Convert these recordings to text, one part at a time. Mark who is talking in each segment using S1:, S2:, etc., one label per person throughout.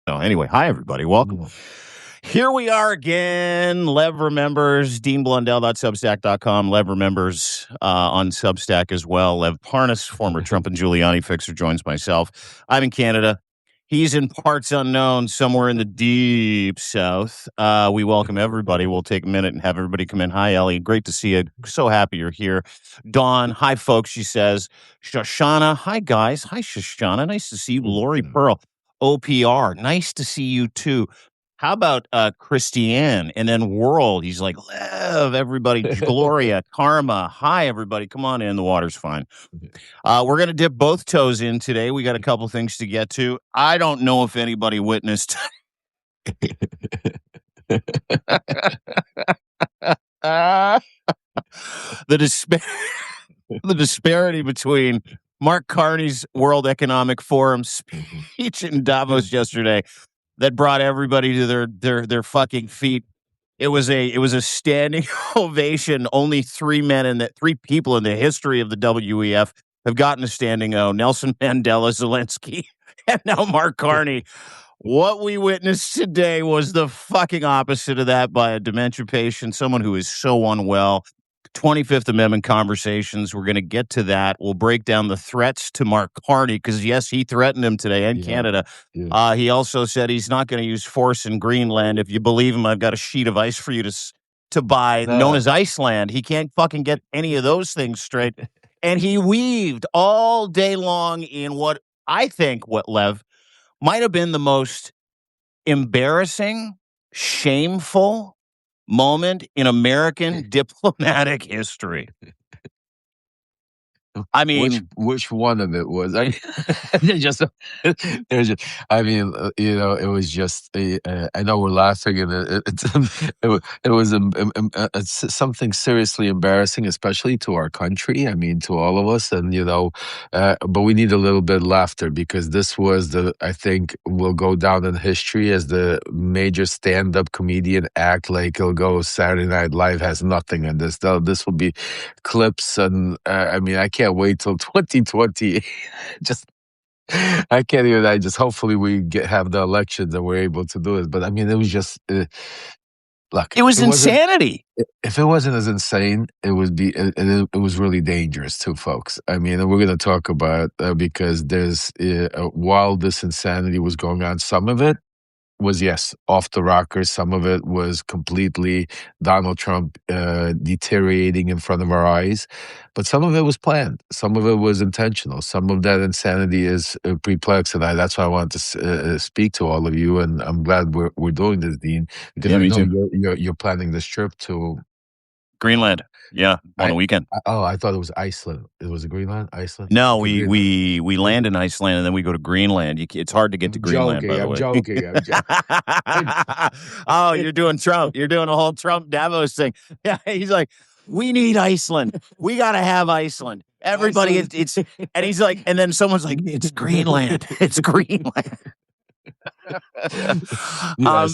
S1: So anyway, hi, everybody. Welcome. Here we are again. Lev Remembers, DeanBlundell.substack.com. Lev Remembers on Substack as well. Lev Parnas, former Trump and Giuliani fixer, joins myself. I'm in Canada. He's in parts unknown, somewhere in the deep south. We welcome everybody. We'll take a minute and have everybody come in. Hi, Ellie. Great to see you. So happy you're here. Dawn, hi, folks, she says. Shoshana, hi, guys. Hi, Shoshana. Nice to see you. Lori Pearl. OPR, nice to see you too. How about Christiane and then World? He's like, Lev, everybody. Gloria, Karma. Hi, everybody. Come on in. The water's fine. We're going to dip both toes in today. We got a couple things to get to. I don't know if anybody witnessed the disparity between Mark Carney's World Economic Forum speech in Davos yesterday that brought everybody to their fucking feet. It was a standing ovation. Only three people in the history of the WEF have gotten a standing O. Nelson Mandela, Zelensky, and now Mark Carney. What we witnessed today was the fucking opposite of that by a dementia patient, someone who is so unwell. 25th Amendment conversations. We're going to get to that. We'll break down the threats to Mark Carney because, yes, he threatened him today in Canada. Yeah. He also said he's not going to use force in Greenland. If you believe him, I've got a sheet of ice for you to buy, known as Iceland. He can't fucking get any of those things straight. And he weaved all day long in what I think, Lev, might have been the most embarrassing, shameful moment in American diplomatic history. I mean,
S2: which one of it was? It was just. I know we're laughing, and it was something seriously embarrassing, especially to our country. I mean, to all of us, and but we need a little bit of laughter because this was I think will go down in history as the major stand-up comedian act. Like it'll go Saturday Night Live has nothing in this. This will be clips, and I mean, I can't wait till 2020. I can't even. Hopefully we have the elections and we're able to do it. But I mean, it was just look.
S1: It was insanity.
S2: If it wasn't as insane, it would be. It was really dangerous too, folks. I mean, and we're going to talk about because there's while this insanity was going on, some of it was, yes, off the rockers. Some of it was completely Donald Trump deteriorating in front of our eyes. But some of it was planned. Some of it was intentional. Some of that insanity is perplexed. And that's why I wanted to speak to all of you. And I'm glad we're doing this, Dean. Because I know you're planning this trip to
S1: Greenland. Yeah, on the weekend.
S2: I thought it was Iceland. It was Greenland, Iceland.
S1: No, we land in Iceland and then we go to Greenland. It's hard to get to Greenland.
S2: I'm joking.
S1: Oh, you're doing Trump. You're doing a whole Trump Davos thing. Yeah, he's like, we need Iceland. We got to have Iceland. Everybody, it's and he's like, and then someone's like, it's Greenland. It's Greenland.
S2: I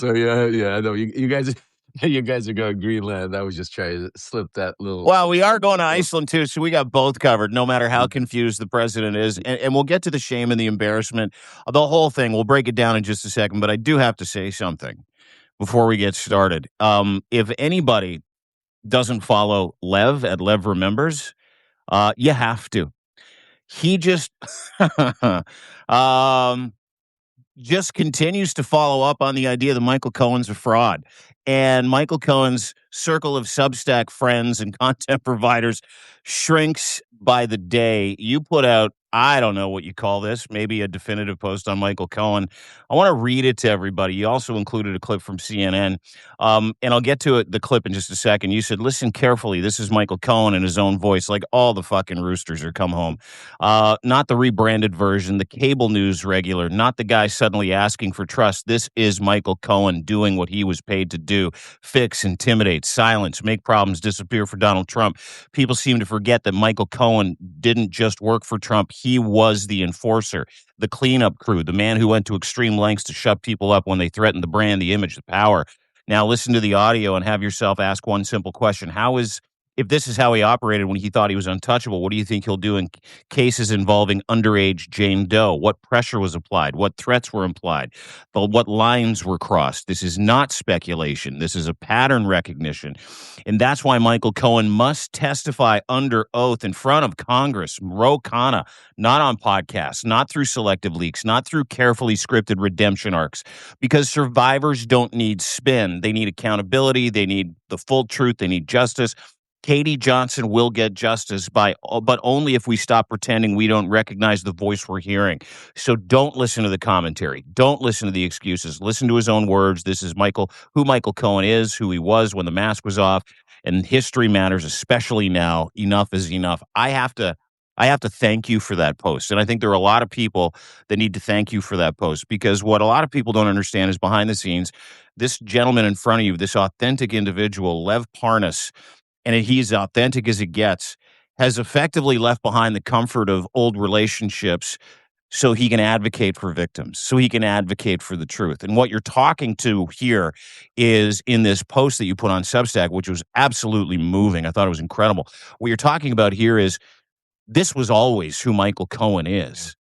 S2: know you guys. You guys are going to Greenland. I was just trying to slip that little.
S1: Well, we are going to Iceland too, so we got both covered. No matter how confused the president is, and we'll get to the shame and the embarrassment, the whole thing. We'll break it down in just a second. But I do have to say something before we get started. If anybody doesn't follow Lev at Lev Remembers, you have to. He just continues to follow up on the idea that Michael Cohen's a fraud. And Michael Cohen's circle of Substack friends and content providers shrinks by the day. You put out, I don't know what you call this, maybe a definitive post on Michael Cohen. I want to read it to everybody. You also included a clip from CNN. And I'll get to the clip in just a second. You said, listen carefully. This is Michael Cohen in his own voice, like all the fucking roosters are come home. Not the rebranded version, the cable news regular, not the guy suddenly asking for trust. This is Michael Cohen doing what he was paid to do. Fix, intimidate, silence, make problems disappear for Donald Trump. People seem to forget that Michael Cohen didn't just work for Trump. He was the enforcer, the cleanup crew, the man who went to extreme lengths to shut people up when they threatened the brand, the image, the power. Now listen to the audio and have yourself ask one simple question. How is if this is how he operated when he thought he was untouchable, what do you think he'll do in cases involving underage Jane Doe? What pressure was applied? What threats were implied? What lines were crossed? This is not speculation. This is a pattern recognition. And that's why Michael Cohen must testify under oath in front of Congress, Ro Khanna, not on podcasts, not through selective leaks, not through carefully scripted redemption arcs, because survivors don't need spin. They need accountability. They need the full truth. They need justice. Katie Johnson will get justice but only if we stop pretending we don't recognize the voice we're hearing. So don't listen to the commentary. Don't listen to the excuses. Listen to his own words. This is who Michael Cohen is, who he was when the mask was off, and history matters, especially now. Enough is enough. I have to thank you for that post. And I think there are a lot of people that need to thank you for that post, because what a lot of people don't understand is behind the scenes, this gentleman in front of you, this authentic individual, Lev Parnas, and he's authentic as it gets, has effectively left behind the comfort of old relationships so he can advocate for victims, so he can advocate for the truth. And what you're talking to here is in this post that you put on Substack, which was absolutely moving. I thought it was incredible. What you're talking about here is this was always who Michael Cohen is,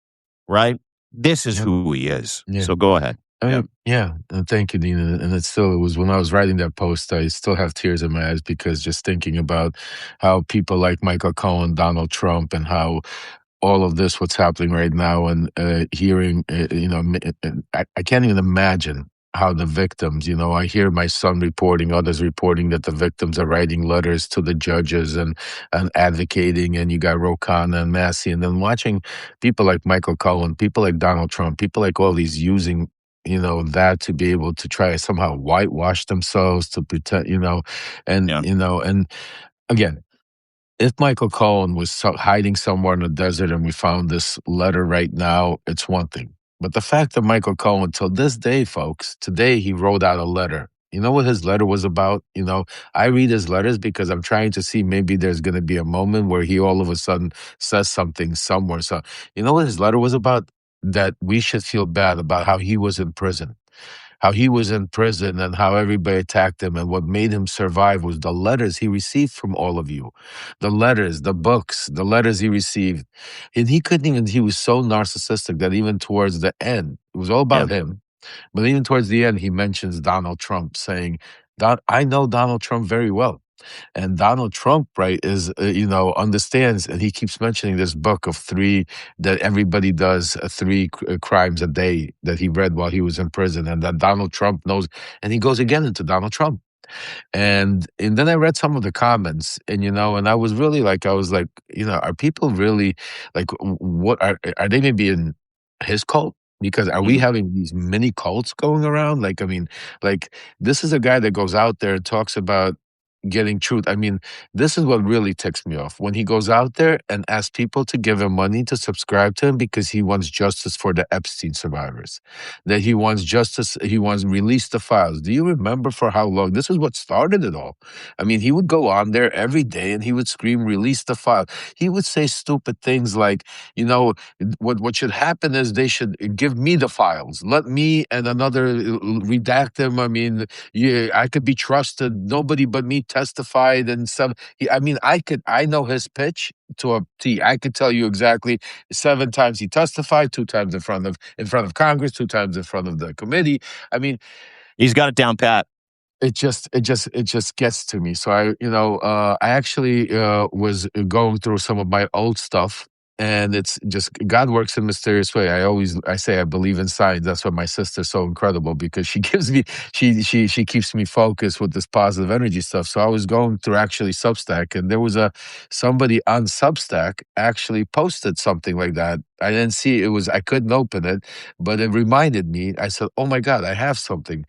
S1: right? This is who he is.
S2: Yeah.
S1: So go ahead.
S2: Thank you, Dean. And it was when I was writing that post, I still have tears in my eyes, because just thinking about how people like Michael Cohen, Donald Trump, and how all of this, what's happening right now, and hearing, I can't even imagine how the victims, I hear my son reporting, others reporting that the victims are writing letters to the judges and advocating, and you got Ro Khanna and Massey, and then watching people like Michael Cohen, people like Donald Trump, people like all these using that to be able to try to somehow whitewash themselves, to pretend, and,
S1: Yeah.
S2: and again, if Michael Cohen was hiding somewhere in the desert and we found this letter right now, it's one thing. But the fact that Michael Cohen, till this day, folks, today he wrote out a letter. You know what his letter was about? I read his letters because I'm trying to see maybe there's going to be a moment where he all of a sudden says something somewhere. So, you know what his letter was about? That we should feel bad about how he was in prison. How he was in prison and how everybody attacked him, and what made him survive was the letters he received from all of you. The letters, the books, the letters he received. And he was so narcissistic that even towards the end, it was all about him. But even towards the end, he mentions Donald Trump, saying, I know Donald Trump very well. And Donald Trump, right, is, understands, and he keeps mentioning this book of 3, that everybody does 3 crimes a day that he read while he was in prison, and that Donald Trump knows. And he goes again into Donald Trump. And then I read some of the comments, and and I was really like, are people really like, what are they maybe in his cult? Because are we having these mini cults going around? Like, I mean, like, this is a guy that goes out there and talks about getting truth. I mean, this is what really ticks me off, when he goes out there and asks people to give him money to subscribe to him because he wants justice for the Epstein survivors, that he wants justice, he wants release the files. Do you remember for how long? This is what started it all. I mean, he would go on there every day and he would scream, release the file. He would say stupid things like, what should happen is they should give me the files, let me and another redact them. I mean, yeah, I could be trusted, nobody but me testified, and some. I know his pitch to a T. I could tell you exactly 7 times he testified, 2 times in front of Congress, 2 times in front of the committee. I mean,
S1: he's got it down pat.
S2: It just gets to me. So I actually was going through some of my old stuff, and it's just, God works in a mysterious way. I say I believe in science. That's why my sister's so incredible, because she gives me, she keeps me focused with this positive energy stuff. So I was going through actually Substack, and there was somebody on Substack actually posted something like that. I didn't see it. I couldn't open it, but it reminded me. I said, oh my God, I have something.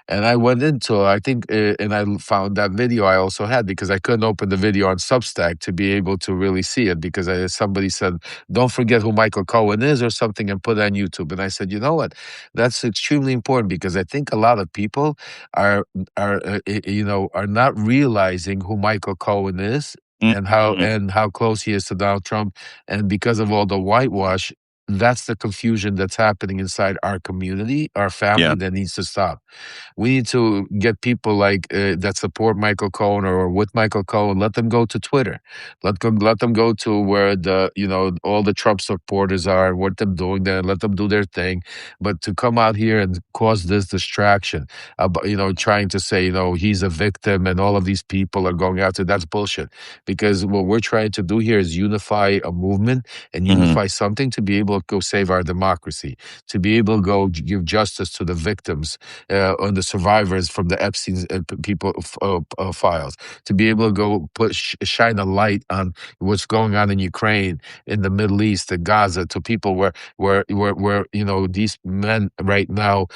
S2: And I went into, I think, and I found that video I also had, because I couldn't open the video on Substack to be able to really see it, because somebody said, don't forget who Michael Cohen is or something, and put it on YouTube. And I said, you know what? That's extremely important, because I think a lot of people are not realizing who Michael Cohen is, and how close he is to Donald Trump. And because of all the whitewash, That's the confusion that's happening inside our community, our family,
S1: Yeah.
S2: that needs to stop. We need to get people like that support Michael Cohen or with Michael Cohen. Let them go to Twitter. Let them go to where all the Trump supporters are. What them doing there. Let them do their thing. But to come out here and cause this distraction, about trying to say he's a victim and all of these people are going after, that's bullshit. Because what we're trying to do here is unify a movement and
S1: Hmm.
S2: unify something to be able to go save our democracy, to be able to go give justice to the victims on the survivors from the Epstein files, to be able to go shine a light on what's going on in Ukraine, in the Middle East, in Gaza, to people where these men right now,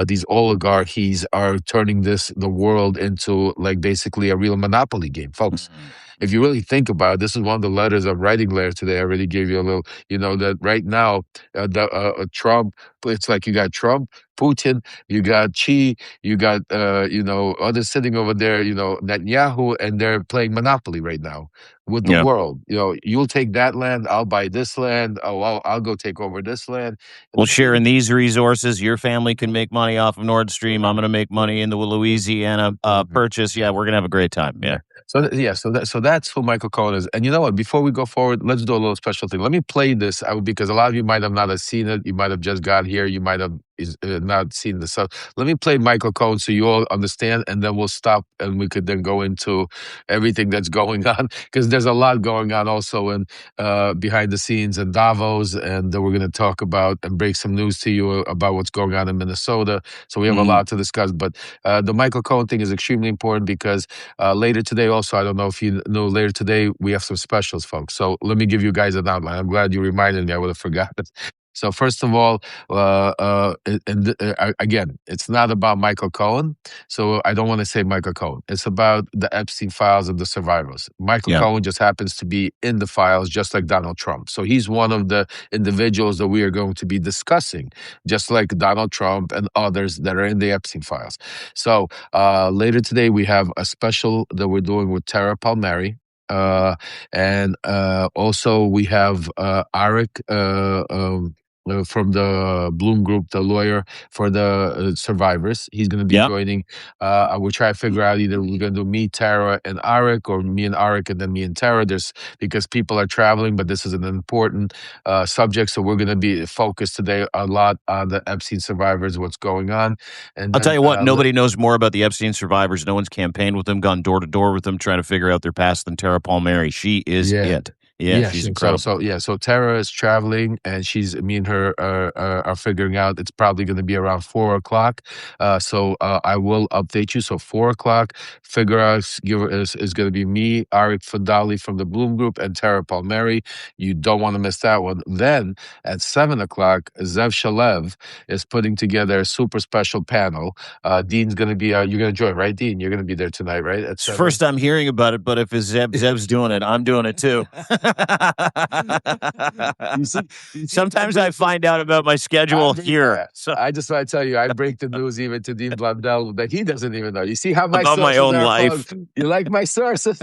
S2: these oligarchies are turning the world into like basically a real monopoly game, folks. If you really think about it, this is one of the letters I'm writing later today. I already gave you a little, that right now, Trump, it's like you got Trump, Putin, you got Xi, you got, others sitting over there, Netanyahu, and they're playing Monopoly right now with the
S1: Yeah.
S2: world. You'll take that land, I'll buy this land, oh, I'll go take over this land. And
S1: Well,
S2: the thing
S1: sharing these resources, your family can make money off of Nord Stream. I'm going to make money in the Louisiana purchase. Yeah, we're going to have a great time. Yeah.
S2: So that's who Michael Cohen is. And you know what? Before we go forward, let's do a little special thing. Let me play this because a lot of you might have not have seen it. You might have just got here. You might have not seen the stuff. Let me play Michael Cohen so you all understand, and then we'll stop and we could then go into everything that's going on, because there's a lot going on also in behind the scenes in Davos, and then we're going to talk about and break some news to you about what's going on in Minnesota. So we have a lot to discuss. But the Michael Cohen thing is extremely important because later today, also, I don't know if you know, later today, we have some specials, folks. So let me give you guys an outline. I'm glad you reminded me. I would have forgotten. So first of all, again, it's not about Michael Cohen. So I don't want to say Michael Cohen. It's about the Epstein files and the survivors. Michael
S1: Yeah.
S2: Cohen just happens to be in the files, just like Donald Trump. So he's one of the individuals that we are going to be discussing, just like Donald Trump and others that are in the Epstein files. So later today, we have a special that we're doing with Tara Palmieri. And also we have Arik from the Bloom Group, the lawyer for the survivors. He's going to be joining. I will try to figure out either we're going to do me, Tara, and Arik, or me and Arik, and then me and Tara. Because people are traveling, but this is an important subject, so we're going to be focused today a lot on the Epstein survivors, what's going on. And
S1: I'll tell
S2: then,
S1: you what, nobody knows more about the Epstein survivors. No one's campaigned with them, gone door to door with them, trying to figure out their past than Tara Palmieri. She is it. Yeah, she's incredible.
S2: So Tara is traveling, and me and her are figuring out it's probably going to be around 4 o'clock. So I will update you. So 4 o'clock, figure out is going to be me, Arik Fadali from the Bloom Group, and Tara Palmieri. You don't want to miss that one. Then at 7 o'clock, Zev Shalev is putting together a super special panel. Dean's going to be. You're going to join, right, Dean? You're going to be there tonight, right?
S1: It's the first I'm hearing about it, but if Zev's doing it, I'm doing it too. Sometimes I find out about my schedule here.
S2: So I just want to tell you, I break the news even to Dean Blundell that he doesn't even know. You see how
S1: about my own life.
S2: Folks? You like my sources?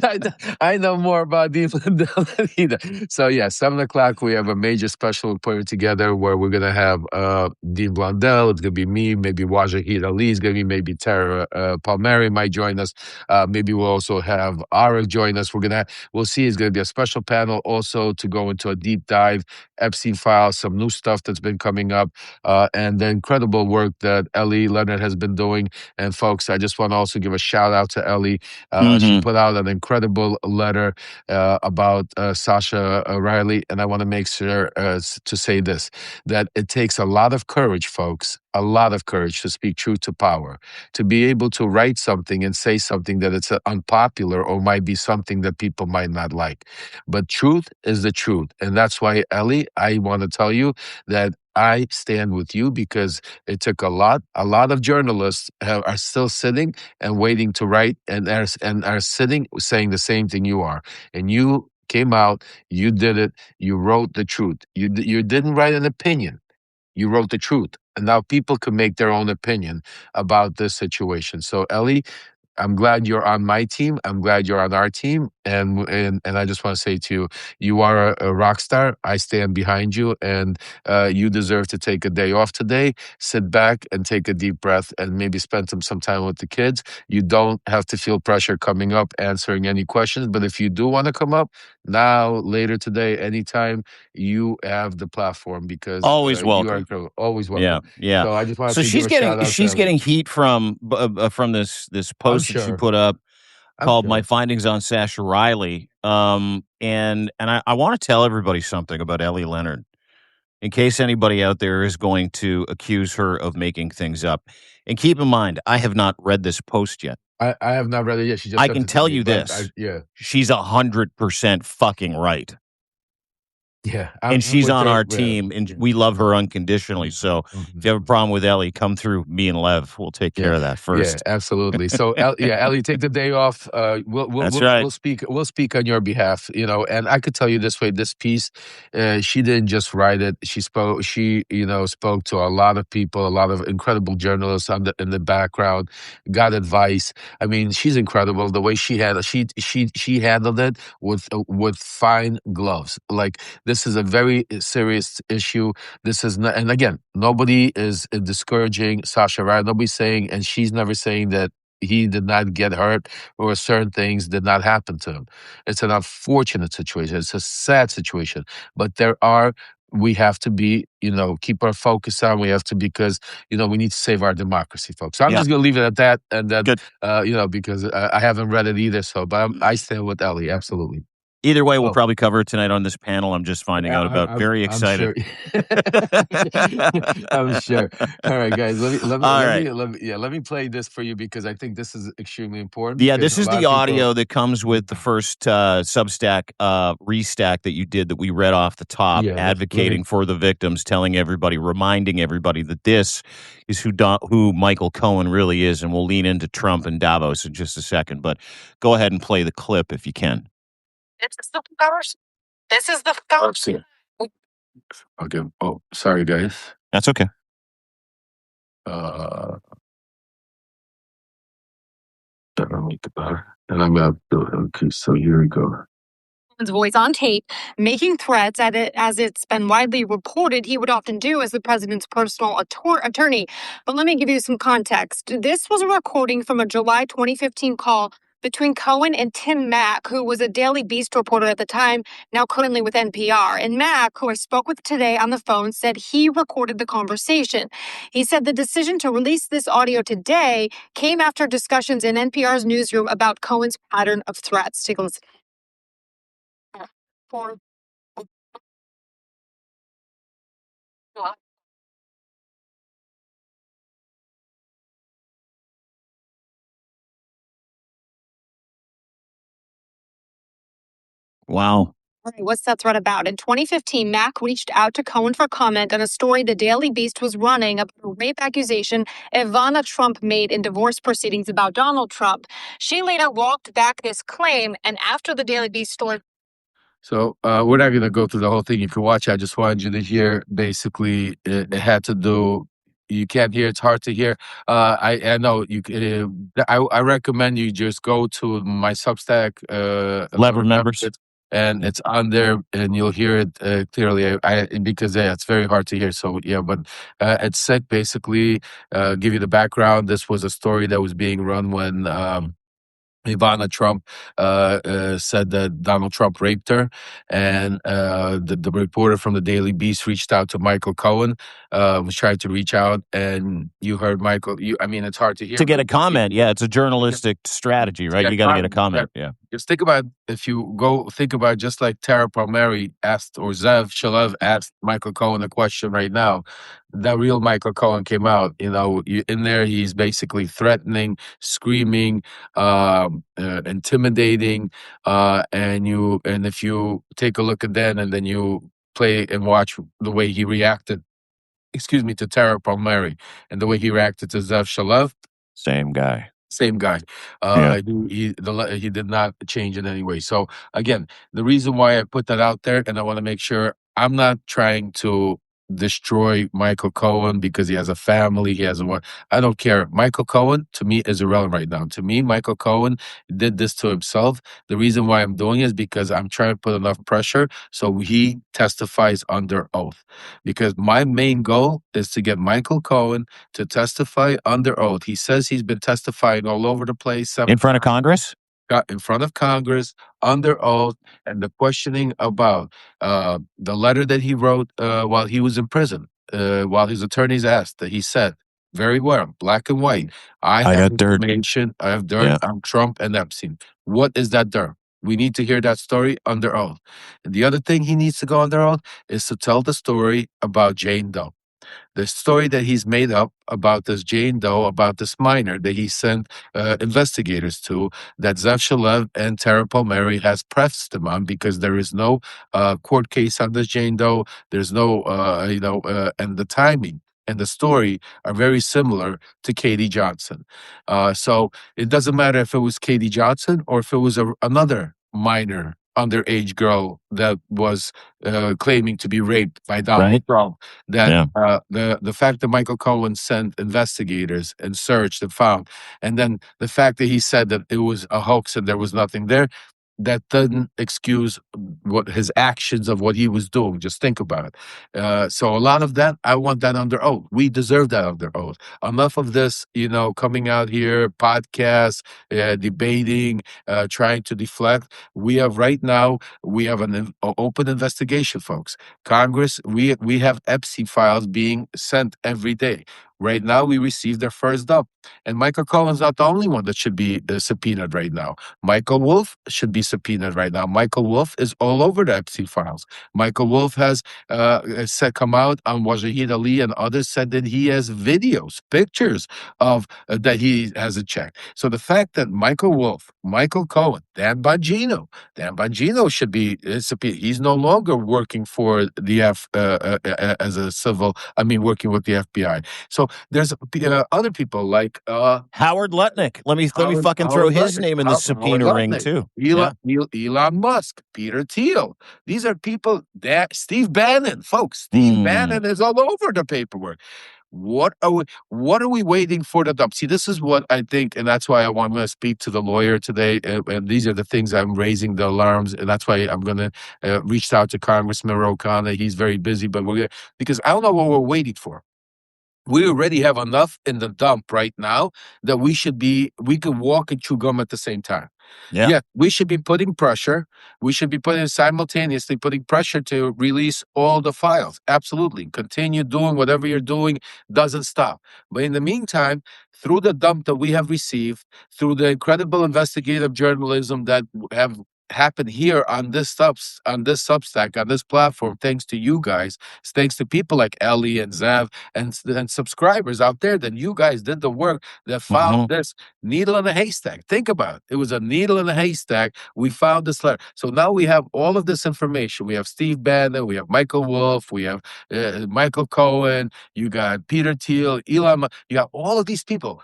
S2: I know more about Dean Blundell than he does. So yeah, 7 o'clock, we have a major special appointment together where we're going to have Dean Blundell. It's going to be me, maybe Wajahid Ali. It's going to be maybe Tara Palmieri might join us. Maybe we'll also have Arik join us. We'll see. It's going to be a special panel also to go into a deep dive, Epstein files, some new stuff that's been coming up, and the incredible work that Ellie Leonard has been doing. And folks, I just want to also give a shout out to Ellie. She put out an incredible letter about Sasha Riley, and I want to make sure to say this, that it takes a lot of courage, folks, a lot of courage to speak truth to power, to be able to write something and say something that it's unpopular or might be something that people might not like. But truth is the truth. And that's why, Ellie, I want to tell you that I stand with you, because it took a lot of journalists are still sitting and waiting to write, and are sitting saying the same thing you are. And you came out, you did it, you wrote the truth. You didn't write an opinion. You wrote the truth. And now people can make their own opinion about this situation. So, Ellie, I'm glad you're on my team. I'm glad you're on our team. And I just want to say to you, you are a rock star. I stand behind you, and you deserve to take a day off today. Sit back and take a deep breath, and maybe spend some time with the kids. You don't have to feel pressure coming up, answering any questions. But if you do want to come up now, later today, anytime, you have the platform because
S1: Always
S2: you are
S1: welcome.
S2: incredible. Always
S1: Yeah,
S2: welcome.
S1: yeah.
S2: So I just wanted
S1: So
S2: to give a shout out to
S1: she's
S2: Ellie.
S1: getting heat from this
S2: I'm
S1: post that she
S2: sure.
S1: put up
S2: I'm
S1: called "My
S2: sure.
S1: Findings on Sasha Riley." And I want to tell everybody something about Ellie Leonard, in case anybody out there is going to accuse her of making things up. And keep in mind, I have not read this post yet.
S2: I have not read it yet. She just
S1: I
S2: sent
S1: can
S2: it to
S1: tell
S2: me,
S1: you
S2: but
S1: this:
S2: yeah,
S1: she's 100% fucking right.
S2: yeah.
S1: And
S2: I'm
S1: she's
S2: with
S1: on
S2: her.
S1: our
S2: Yeah,
S1: team, and
S2: yeah.
S1: we love her unconditionally. So if you have a problem with Ellie, come through me and Lev. We'll take
S2: Yeah,
S1: care of that
S2: yeah,
S1: first.
S2: absolutely. So, Ellie, take the day off.
S1: That's right.
S2: We'll speak on your behalf. And I could tell you this way: this piece, she didn't just write it. She spoke. She, spoke to a lot of people, a lot of incredible journalists in the background, got advice. I mean, she's incredible. The way she handled it with fine gloves. Like, this is a very serious issue. This is not, and again, nobody is discouraging Sasha Riley. Nobody's saying, and she's never saying that he did not get hurt or certain things did not happen to him. It's an unfortunate situation. It's a sad situation. But we have to be, keep our focus on. We have to, because, we need to save our democracy, folks. So I'm
S1: Yeah.
S2: just going to leave it at that. And then,
S1: Good.
S2: because I haven't read it either. So, but I stand with Ellie. Absolutely.
S1: Either way, we'll
S2: Oh.
S1: probably cover it tonight on this panel. I'm just finding out about. Very
S2: I'm
S1: excited.
S2: sure. I'm sure. All right, guys. Let me play this for you because I think this is extremely important.
S1: Yeah,
S2: because
S1: this
S2: a
S1: is
S2: lot
S1: the
S2: of
S1: audio that comes with the first Substack restack that you did, that we read off the top,
S2: Yeah,
S1: advocating for the victims, telling everybody, reminding everybody that this is who Michael Cohen really is. And we'll lean into Trump and Davos in just a second. But go ahead and play the clip if you can.
S3: This is the conversation.
S2: Okay. Oh, sorry, guys.
S1: That's okay.
S2: That'll make it better. And I'm gonna do it. Okay, so here we go.
S3: Voice on tape, making threats as it's been widely reported he would often do as the president's personal attorney. But let me give you some context. This was a recording from a July 2015 call between Cohen and Tim Mack, who was a Daily Beast reporter at the time, now currently with NPR. And Mack, who I spoke with today on the phone, said he recorded the conversation. He said the decision to release this audio today came after discussions in NPR's newsroom about Cohen's pattern of threats. Take a listen.
S1: Wow.
S3: What's that threat about? In 2015, Mack reached out to Cohen for comment on a story the Daily Beast was running about a rape accusation Ivana Trump made in divorce proceedings about Donald Trump. She later walked back this claim, and after the Daily Beast story.
S2: So we're not going to go through the whole thing. You can watch. I just wanted you to hear. Basically, it had to do. You can't hear. It's hard to hear. I know you. I recommend you just go to my Substack.
S1: Lever members.
S2: And it's on there, and you'll hear it clearly. Because it's very hard to hear. So yeah, but it's sick. Basically, give you the background. This was a story that was being run when. Ivana Trump said that Donald Trump raped her, and the reporter from the Daily Beast reached out to Michael Cohen, was trying to reach out, and you heard Michael. I mean, it's hard to hear.
S1: To get a comment, yeah, it's a journalistic strategy, right? You got to get a comment, yeah.
S2: Just think about, if you go think about, just like Tara Palmieri asked, or Zev Shalev asked Michael Cohen a question right now, the real Michael Cohen came out. In there, he's basically threatening, screaming, intimidating, and if you take a look at that, and then you play and watch the way he reacted, to Tara Palmieri, and the way he reacted to Zev Shalev,
S1: same guy.
S2: Yeah. He did not change in any way. So again, the reason why I put that out there, and I want to make sure I'm not trying to destroy Michael Cohen because he has a family, he has a work. I don't care. Michael Cohen, to me, is irrelevant right now. To me, Michael Cohen did this to himself. The reason why I'm doing it is because I'm trying to put enough pressure so he testifies under oath. Because my main goal is to get Michael Cohen to testify under oath. He says he's been testifying all over the place.
S1: In front of Congress?
S2: In front of Congress, under oath, and the questioning about the letter that he wrote while he was in prison, while his attorneys asked, that he said, very well, black and white, I have
S1: got dirt.
S2: information, I have dirt on Trump and Epstein. What is that dirt? We need to hear that story under oath. And the other thing he needs to go under oath is to tell the story about Jane Doe. The story that he's made up about this Jane Doe, about this minor that he sent investigators to, that Zev Shalev and Tara Palmieri has pressed him on because there is no court case on this Jane Doe. There's no, and the timing and the story are very similar to Katie Johnson. So it doesn't matter if it was Katie Johnson or if it was another minor underage girl that was claiming to be raped by Donald Trump. That the fact that Michael Cohen sent investigators and searched and found, and then the fact that he said that it was a hoax and there was nothing there, that doesn't excuse what his actions of what he was doing. Just think about it. So a lot of that, I want that under oath. We deserve that under oath. Enough of this, coming out here, podcasts, debating, trying to deflect. We have an open investigation, folks. Congress, we have Epstein files being sent every day. Right now, we received their first dump. And Michael Cohen's not the only one that should be subpoenaed right now. Michael Wolff should be subpoenaed right now. Michael Wolff is all over the Epstein files. Michael Wolff has come out on Wajid Ali and others, said that he has videos, pictures of that he has a check. So the fact that Michael Wolff, Michael Cohen, Dan Bongino should be subpoenaed. He's no longer working for the working with the FBI. So there's other people like
S1: Howard Lutnick. Let me fucking throw his name in the subpoena ring too.
S2: Elon Musk, Peter Thiel. These are people that Steve Bannon, folks. Steve Bannon is all over the paperwork. What are we waiting for the dump? See, this is what I think, and that's why I'm going to speak to the lawyer today. And these are the things I'm raising the alarms, and that's why I'm going to reach out to Congressman O'Connor. He's very busy, but because I don't know what we're waiting for. We already have enough in the dump right now that we can walk and chew gum at the same time. Yeah, we should be putting pressure. We should be simultaneously putting pressure to release all the files. Absolutely. Continue doing whatever you're doing. Doesn't stop. But in the meantime, through the dump that we have received, through the incredible investigative journalism that have happened here on this Substack, on this platform, thanks to you guys, thanks to people like Ellie and Zev and subscribers out there, that you guys did the work that found this needle in a haystack. Think about it. It was a needle in a haystack. We found this letter. So now we have all of this information. We have Steve Bannon, we have Michael Wolff, we have Michael Cohen, you got Peter Thiel, Elon Musk, you got all of these people.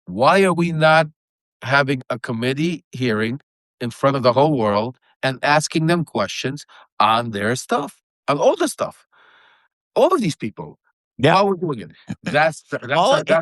S2: Why are we not having a committee hearing in front of the whole world and asking them questions on their stuff, on all the stuff, all of these people?
S1: Yeah,
S2: how we're doing it.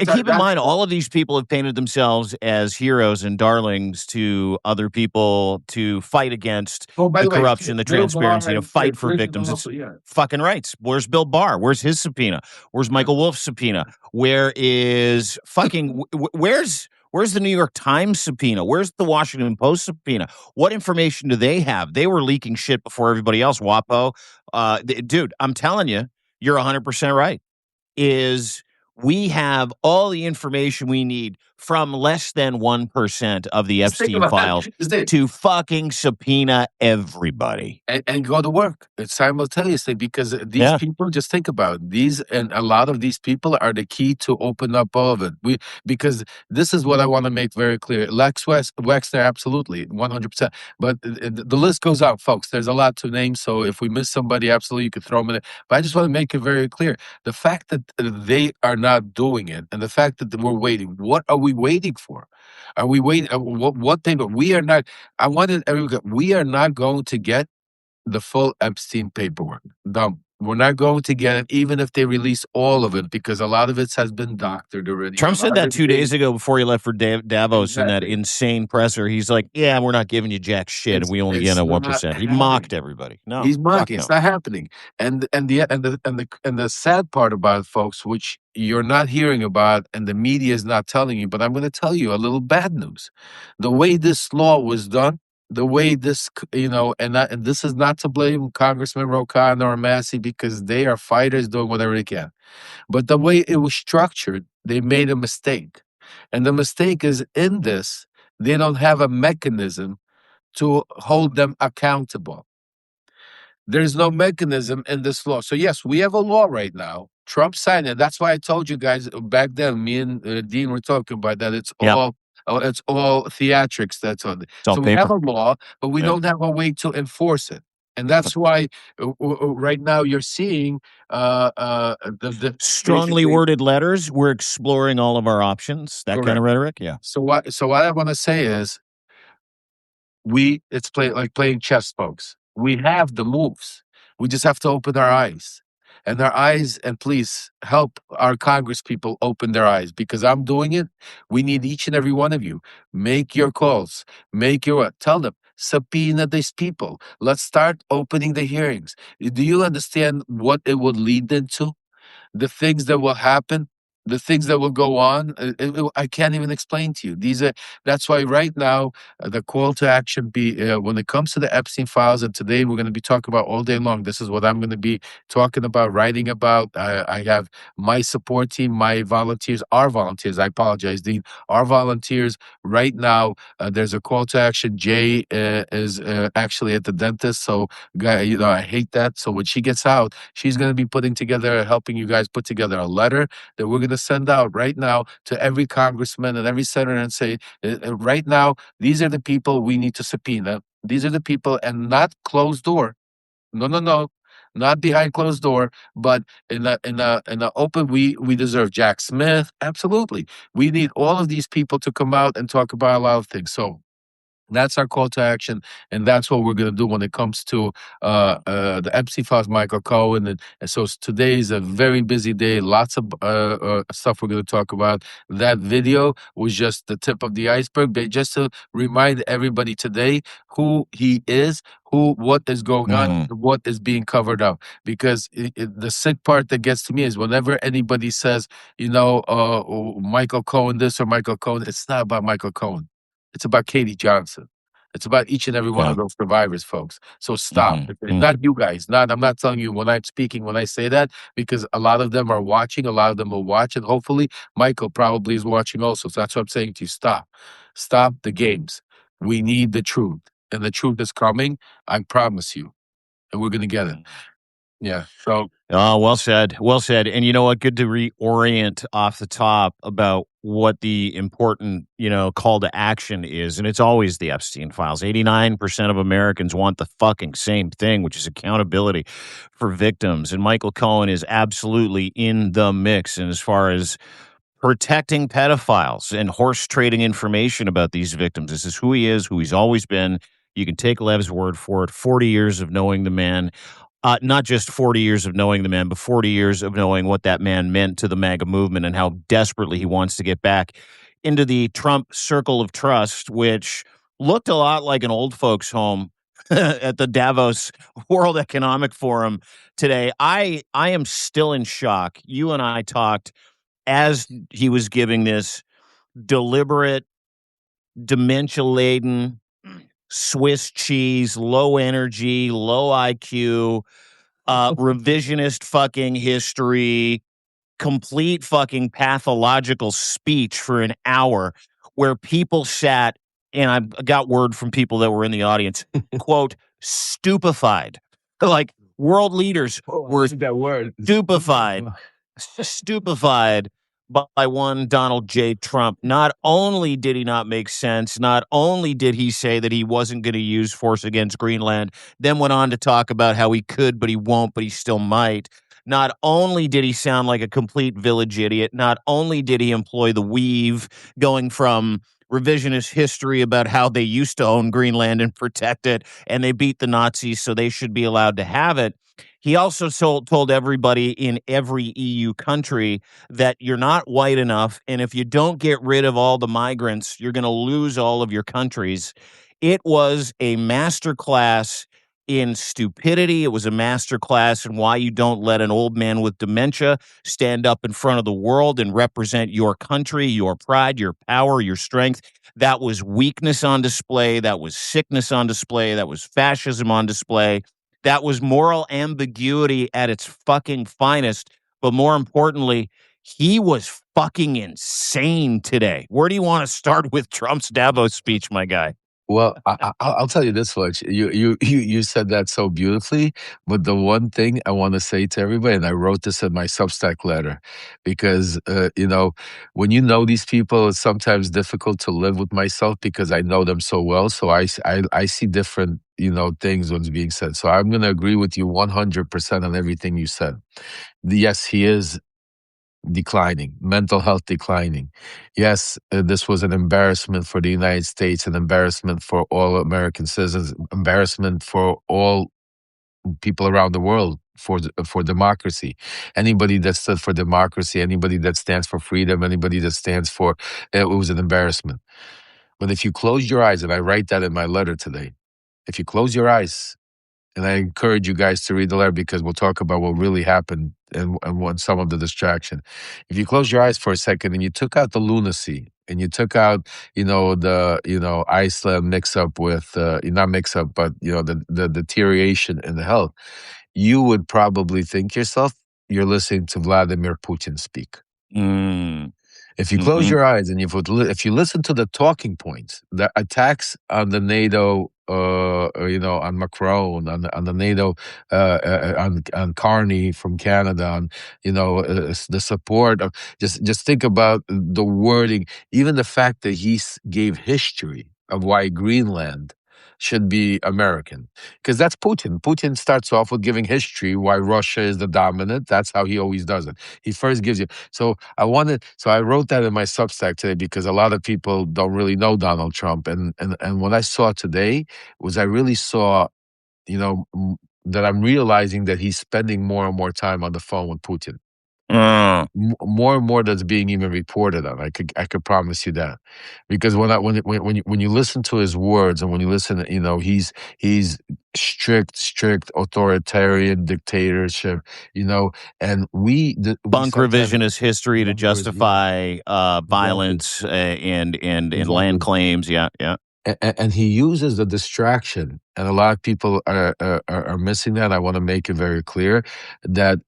S1: Keep in mind, all of these people have painted themselves as heroes and darlings to other people to fight against the corruption, the transparency, fight for victims. It's fucking rights. Where's Bill Barr? Where's his subpoena? Where's Michael Wolff's subpoena? Where is fucking? Where's the New York Times subpoena? Where's the Washington Post subpoena? What information do they have? They were leaking shit before everybody else. WAPO, dude, I'm telling you, you're 100% right. We have all the information we need from less than 1% of the Epstein files to fucking subpoena everybody.
S2: And go to work simultaneously, because these people, just think about it, and a lot of these people are the key to open up all of it. Because this is what I want to make very clear. Lex Wexner, absolutely, 100%. But the list goes out, folks. There's a lot to name, so if we miss somebody, absolutely, you could throw them in it. But I just want to make it very clear. The fact that they are not doing it, and the fact that we're waiting, what are we waiting for? Are we waiting? What thing? We are not. We are not going to get the full Epstein paperwork. We're not going to get it, even if they release all of it, because a lot of it has been doctored already.
S1: Trump said that 2 days ago before he left for Davos in that
S2: Exactly.
S1: insane presser. He's like, "Yeah, we're not giving you jack shit, and we only get a 1%." He mocked everybody. No,
S2: He's mocking.
S1: no.
S2: It's not happening. And the sad part about it, folks, which you're not hearing about, and the media is not telling you, but I'm going to tell you a little bad news. The way this law was done, the way this, and this is not to blame Congressman Rokan or Massey, because they are fighters doing whatever they can. But the way it was structured, they made a mistake. And the mistake is in this, they don't have a mechanism to hold them accountable. There's no mechanism in this law. So yes, we have a law right now. Trump signed it. That's why I told you guys back then. Me and Dean were talking about that. It's all theatrics. That's on.
S1: all
S2: So we
S1: paper.
S2: have a law, but we don't have a way to enforce it. And that's why right now you're seeing the
S1: strongly worded letters. We're exploring all of our options. That kind of rhetoric. Yeah.
S2: So what I want to say is, it's like playing chess, folks. We have the moves. We just have to open our eyes. And please help our Congress people open their eyes, because I'm doing it. We need each and every one of you. Make your calls. Tell them, subpoena these people. Let's start opening the hearings. Do you understand what it would lead into? The things that will happen, the things that will go on. I can't even explain to you. That's why right now the call to action when it comes to the Epstein files, and today we're going to be talking about all day long. This is what I'm going to be talking about, writing about. I have my support team, my volunteers, our volunteers. I apologize, Dean. Our volunteers right now. There's a call to action. Jay is actually at the dentist, so I hate that. So when she gets out, she's going to be helping you guys put together a letter that we're going to send out right now to every congressman and every senator and say, right now, these are the people we need to subpoena. These are the people, and not closed door. No. Not behind closed door, but in the open. We deserve Jack Smith. Absolutely. We need all of these people to come out and talk about a lot of things. So that's our call to action, and that's what we're going to do when it comes to the Epstein files, Michael Cohen. And so today is a very busy day. Lots of stuff we're going to talk about. That video was just the tip of the iceberg, but just to remind everybody today who he is, what is going on, what is being covered up. Because the sick part that gets to me is whenever anybody says, Michael Cohen this or Michael Cohen, it's not about Michael Cohen. It's about Katie Johnson. It's about each and every one of those survivors, folks. So stop. Not you guys. I'm not telling you when I'm speaking, when I say that, because a lot of them are watching. A lot of them will watch. And hopefully Michael probably is watching also. So that's what I'm saying to you. Stop. Stop the games. We need the truth. And the truth is coming. I promise you. And we're going to get it. Yeah. So.
S1: Well said. Well said. And you know what? Good to reorient off the top about what the important, call to action is. And it's always the Epstein files. 89% of Americans want the fucking same thing, which is accountability for victims. And Michael Cohen is absolutely in the mix. And as far as protecting pedophiles and horse trading information about these victims, this is who he is, who he's always been. You can take Lev's word for it. 40 years of knowing the man. Not just 40 years of knowing the man, but 40 years of knowing what that man meant to the MAGA movement and how desperately he wants to get back into the Trump circle of trust, which looked a lot like an old folks' home at the Davos World Economic Forum today. I am still in shock. You and I talked as he was giving this deliberate, dementia-laden, Swiss cheese, low energy, low IQ, revisionist fucking history, complete fucking pathological speech for an hour where people sat, and I got word from people that were in the audience, quote, stupefied. Like world leaders were
S2: that word.
S1: stupefied by one Donald J. Trump. Not only did he not make sense, not only did he say that he wasn't going to use force against Greenland, then went on to talk about how he could, but he won't, but he still might. Not only did he sound like a complete village idiot, not only did he employ the weave, going from revisionist history about how they used to own Greenland and protect it, and they beat the Nazis, so they should be allowed to have it. He also told everybody in every EU country that you're not white enough, and if you don't get rid of all the migrants, you're going to lose all of your countries. It was a masterclass in stupidity. It was a masterclass in why you don't let an old man with dementia stand up in front of the world and represent your country, your pride, your power, your strength. That was weakness on display. That was sickness on display. That was fascism on display. That was moral ambiguity at its fucking finest. But more importantly, he was fucking insane today. Where do you want to start with Trump's Davos speech, my guy?
S2: Well, I'll tell you this much. You said that so beautifully, but the one thing I want to say to everybody, and I wrote this in my Substack letter, because when you know these people, it's sometimes difficult to live with myself because I know them so well. So I see different things what's being said. So I'm going to agree with you 100% on everything you said. Yes, he is declining, mental health declining. Yes, this was an embarrassment for the United States, an embarrassment for all American citizens, embarrassment for all people around the world for democracy. Anybody that stood for democracy, anybody that stands for freedom, anybody that stands for it was an embarrassment. But if you close your eyes, and I write that in my letter today, if you close your eyes, and I encourage you guys to read the letter because we'll talk about what really happened and what some of the distraction. If you close your eyes for a second and you took out the lunacy and you took out, the Iceland mix up with, not mix up, but, the deterioration in the health, you would probably think yourself, you're listening to Vladimir Putin speak. If you close your eyes and if you listen to the talking points, the attacks on the NATO, on Macron, on the NATO, on Carney from Canada, on the support of just think about the wording, even the fact that he gave history of why Greenland should be American, because that's Putin. Putin starts off with giving history why Russia is the dominant. That's how he always does it. He first gives you. So I wrote that in my Substack today because a lot of people don't really know Donald Trump, and what I saw today was I really saw, that I'm realizing that he's spending more and more time on the phone with Putin. More and more that's being even reported on. I could promise you that, because when you listen to his words and when you listen, he's strict authoritarian dictatorship, and
S1: bunk revisionist history to justify violence and land claims. Yeah.
S2: And he uses the distraction, and a lot of people are missing that. I want to make it very clear that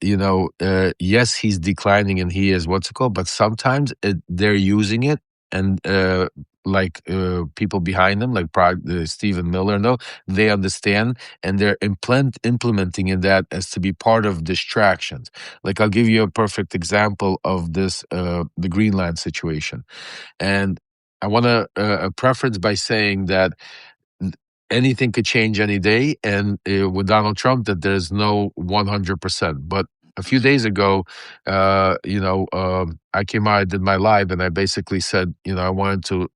S2: yes, he's declining and he is but sometimes they're using it, and people behind them, like Stephen Miller, they understand and they're implementing in that as to be part of distractions. Like I'll give you a perfect example of this, the Greenland situation, and I want to preference by saying that anything could change any day, and with Donald Trump, that there's no 100%. But a few days ago, I came out, I did my live, and I basically said, I wanted to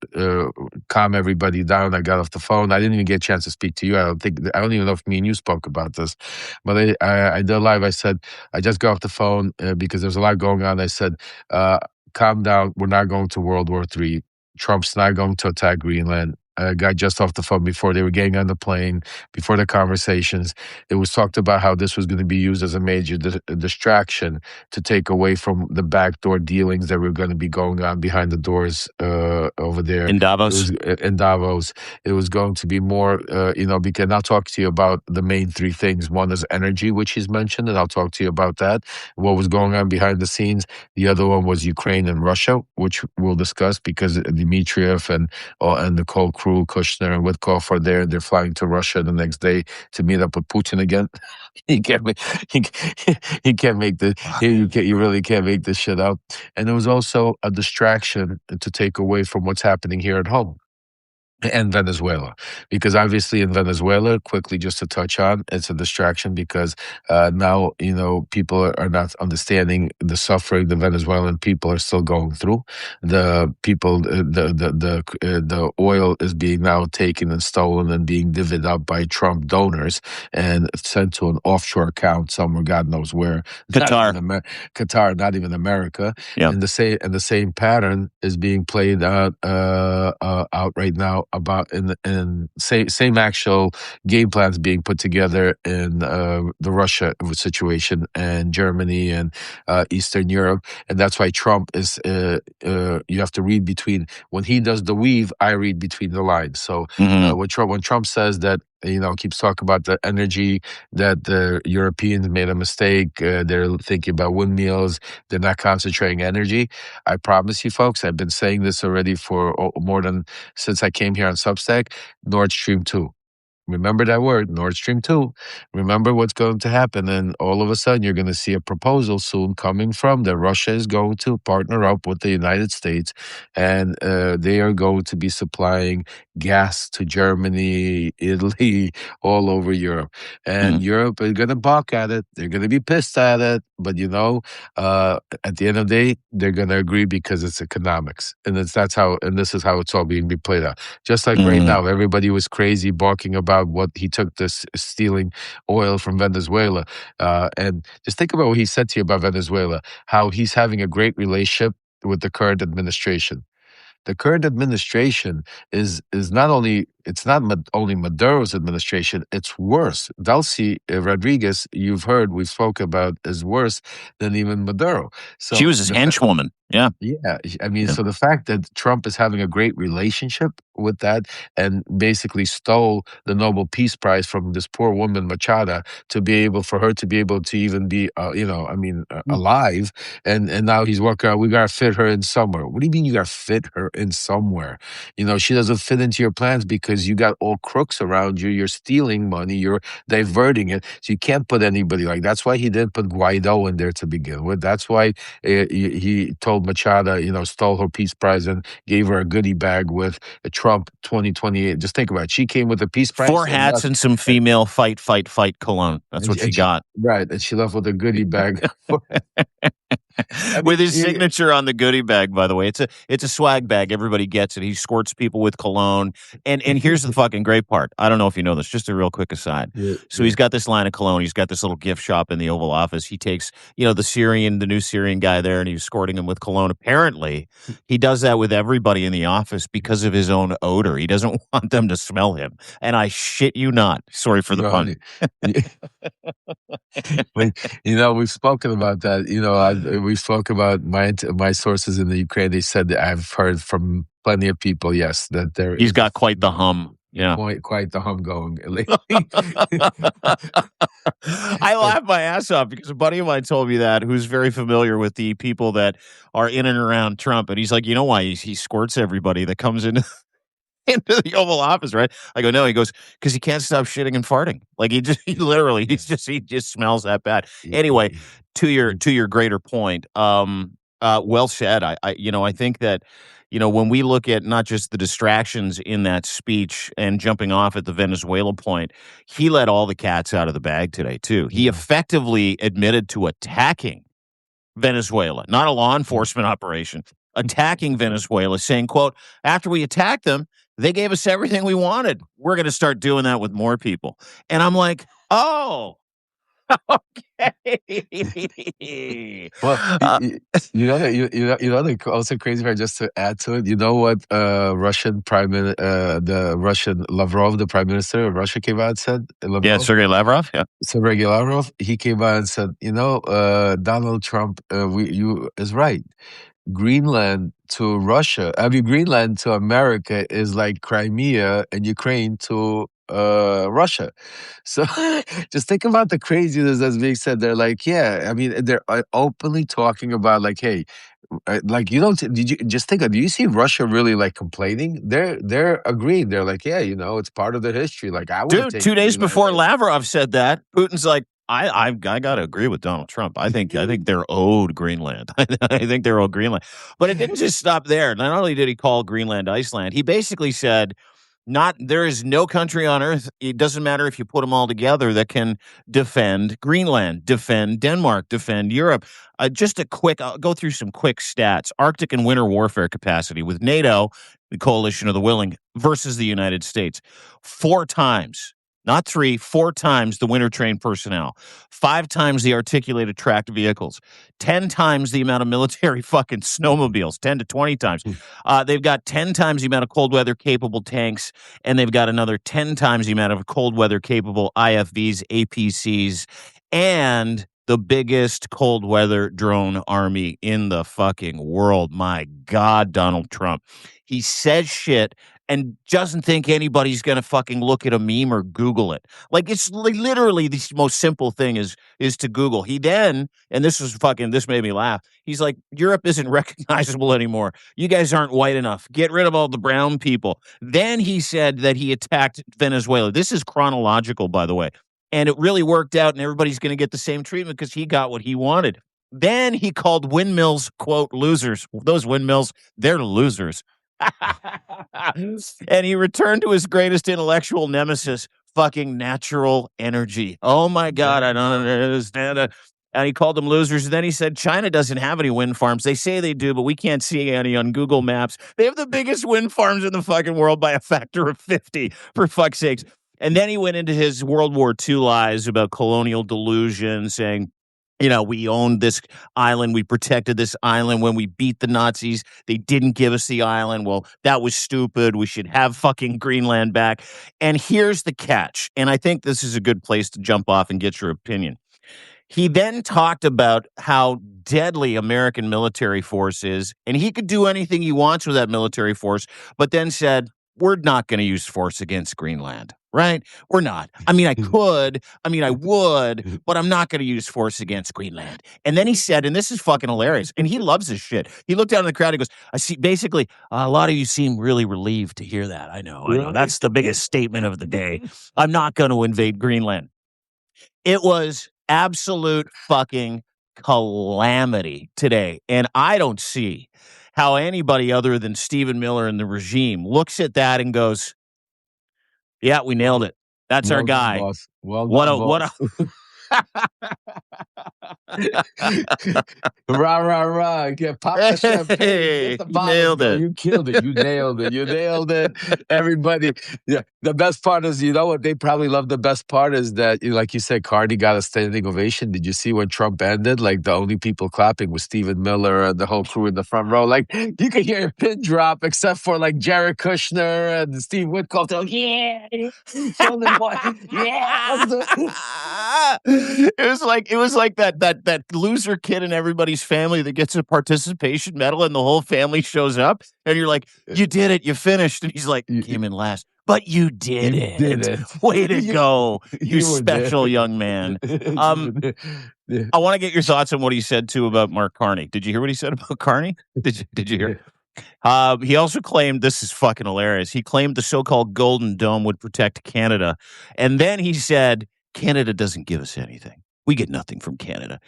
S2: calm everybody down. I got off the phone. I didn't even get a chance to speak to you. I don't even know if me and you spoke about this, but I did live. I said, I just got off the phone because there's a lot going on. I said, calm down. We're not going to World War III. Trump's not going to attack Greenland. I got just off the phone before they were getting on the plane, before the conversations. It was talked about how this was going to be used as a major distraction to take away from the backdoor dealings that were going to be going on behind the doors over there.
S1: In Davos?
S2: In Davos. It was going to be more, because I'll talk to you about the main three things. One is energy, which he's mentioned, and I'll talk to you about that, what was going on behind the scenes. The other one was Ukraine and Russia, which we'll discuss because Dmitriev and Nicole Crew, Kushner and Witkoff are there. They're flying to Russia the next day to meet up with Putin again. You really can't make this shit up. And it was also a distraction to take away from what's happening here at home. and Venezuela, because obviously in Venezuela, quickly just to touch on, it's a distraction because now people are not understanding the suffering the Venezuelan people are still going through. The people, the oil is being now taken and stolen and being divvied up by Trump donors and sent to an offshore account somewhere, God knows where.
S1: Qatar.
S2: Qatar, not even America.
S1: Yep.
S2: And the same pattern is being played out right now about in same actual game plans being put together in the Russia situation and Germany and Eastern Europe, and that's why Trump is. You have to read between when he does the weave. I read between the lines. So when Trump says that, keeps talking about the energy, that the Europeans made a mistake. They're thinking about windmills. They're not concentrating energy. I promise you, folks, I've been saying this already for more than since I came here on Substack. Nord Stream 2. Remember that word, Nord Stream 2. Remember what's going to happen. And all of a sudden, you're going to see a proposal soon coming from that Russia is going to partner up with the United States. And they are going to be supplying gas to Germany, Italy, all over Europe. And Europe is going to balk at it. They're going to be pissed at it. But, at the end of the day, they're going to agree because it's economics. And this is how it's all being played out. Just like right now, everybody was crazy barking about what he took this stealing oil from Venezuela. And just think about what he said to you about Venezuela, how he's having a great relationship with the current administration. The current administration is not only only Maduro's administration, it's worse. Delcy Rodriguez, we've spoken about, is worse than even Maduro. So
S1: she was his henchwoman. Yeah.
S2: Yeah. I mean, so the fact that Trump is having a great relationship with that and basically stole the Nobel Peace Prize from this poor woman, Machado, for her to be able to even be, alive. And now he's working out, we got to fit her in somewhere. What do you mean you got to fit her in somewhere? She doesn't fit into your plans because you got all crooks around you. You're stealing money. You're diverting it. So you can't put anybody like, that's why he didn't put Guaido in there to begin with. That's why he told Machado, stole her Peace Prize and gave her a goodie bag with a Trump 2028. Just think about it. She came with a Peace Prize.
S1: 4 hats and some female fight cologne. That's what she got.
S2: Right. And she left with a goodie bag.
S1: With his signature on the goodie bag, by the way. It's a swag bag. Everybody gets it. He squirts people with cologne. And here's the fucking great part. I don't know if you know this, just a real quick aside. He's got this line of cologne. He's got this little gift shop in the Oval Office. He takes, the new Syrian guy there, and he's escorting him with cologne. Apparently, he does that with everybody in the office because of his own odor. He doesn't want them to smell him. And I shit you not. Sorry for the pun.
S2: We've spoken about that. We spoke about my sources in the Ukraine. They said that I've heard from plenty of people, yes, that
S1: he's got quite the hum. Yeah,
S2: quite the hum going.
S1: I laughed my ass off because a buddy of mine told me that, who's very familiar with the people that are in and around Trump, and he's like, you know why he squirts everybody that comes into the Oval Office, right? I go, no. He goes, because he can't stop shitting and farting. Like he just smells that bad. Anyway, to your greater point, well said. I think that, when we look at not just the distractions in that speech and jumping off at the Venezuela point, he let all the cats out of the bag today too. He effectively admitted to attacking Venezuela, not a law enforcement operation, attacking Venezuela, saying, quote, after we attacked them, they gave us everything we wanted. We're going to start doing that with more people. And I'm like, oh, okay.
S2: Well, the also crazy part, just to add to it, you know what the Russian Lavrov, the prime minister of Russia, came out and said? Lavrov?
S1: Yeah, Sergei Lavrov. Yeah.
S2: Sergei Lavrov, he came out and said, Donald Trump is right. Greenland to Russia, Greenland to America is like Crimea and Ukraine to Russia. So just think about the craziness that's being said. They're like, they're openly talking about like, hey, did you just think do you see Russia really like complaining? They're agreeing. They're like, it's part of their history. Like, I would.
S1: Dude, 2 days before Lavrov said that, Putin's like, I got to agree with Donald Trump. I think they're owed Greenland. I think they're owed Greenland. But it didn't just stop there. Not only did he call Greenland Iceland, he basically said, There is no country on earth, it doesn't matter if you put them all together, that can defend Greenland, defend Denmark, defend Europe. I'll go through some quick stats. Arctic and winter warfare capacity with NATO, the coalition of the willing, versus the United States. 4 times, not 3, 4 times the winter trained personnel, 5 times the articulated tracked vehicles, 10 times the amount of military fucking snowmobiles, 10 to 20 times. They've got 10 times the amount of cold weather capable tanks, and they've got another 10 times the amount of cold weather capable IFVs, APCs, and the biggest cold weather drone army in the fucking world. My God, Donald Trump. He says shit and doesn't think anybody's going to fucking look at a meme or Google it. Like, it's literally the most simple thing is to Google. He then, and this made me laugh. He's like, Europe isn't recognizable anymore. You guys aren't white enough. Get rid of all the brown people. Then he said that he attacked Venezuela. This is chronological, by the way. And it really worked out, and everybody's going to get the same treatment because he got what he wanted. Then he called windmills, quote, losers. Those windmills, they're losers. And he returned to his greatest intellectual nemesis, fucking natural energy. Oh my God, I don't understand it. And he called them losers. And then he said, China doesn't have any wind farms. They say they do, but we can't see any on Google Maps. They have the biggest wind farms in the fucking world by a factor of 50, for fuck's sakes. And then he went into his World War II lies about colonial delusion, saying, we owned this island. We protected this island. When we beat the Nazis, they didn't give us the island. Well, that was stupid. We should have fucking Greenland back. And here's the catch. And I think this is a good place to jump off and get your opinion. He then talked about how deadly American military force is, and he could do anything he wants with that military force, but then said, we're not going to use force against Greenland, right? We're not. I mean, I would, but I'm not going to use force against Greenland. And then he said, and this is fucking hilarious, and he loves this shit. He looked down at the crowd and goes, I see, basically, a lot of you seem really relieved to hear that. I know. That's the biggest statement of the day. I'm not going to invade Greenland. It was absolute fucking calamity today. And I don't see how anybody other than Stephen Miller and the regime looks at that and goes, yeah, we nailed it. That's our guy.
S2: Boss. What a rah. Pop the champagne. Get the bottle.
S1: Nailed it.
S2: You killed it. You nailed it. Everybody. Yeah. The best part is, you know what they probably love the best part is that, like you said, Cardi got a standing ovation. Did you see when Trump ended? Like, the only people clapping was Stephen Miller and the whole crew in the front row. Like, you could hear a pin drop, except for like Jared Kushner and Steve Witkoff. They're like, yeah.
S1: It was like that loser kid in everybody's family that gets a participation medal and the whole family shows up and you're like, you did it, you finished, and he's like, came in last, but you did it. Way to go, you special young man. I want to get your thoughts on what he said too about Mark Carney. Did you hear what he said about Carney? Did you hear? He also claimed, this is fucking hilarious, he claimed the so-called Golden Dome would protect Canada. And then he said, Canada doesn't give us anything. We get nothing from Canada.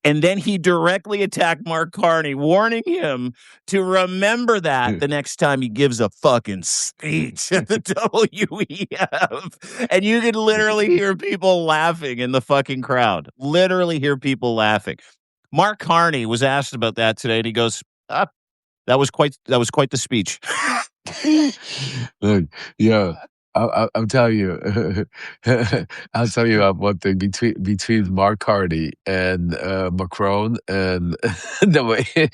S1: And then he directly attacked Mark Carney, warning him to remember that the next time he gives a fucking speech at the WEF. And you could literally hear people laughing in the fucking crowd. Literally hear people laughing. Mark Carney was asked about that today, and he goes, that was quite the speech.
S2: Look, yeah. I'll tell you. I'll tell you one thing between Mark Carney and Macron, and the way.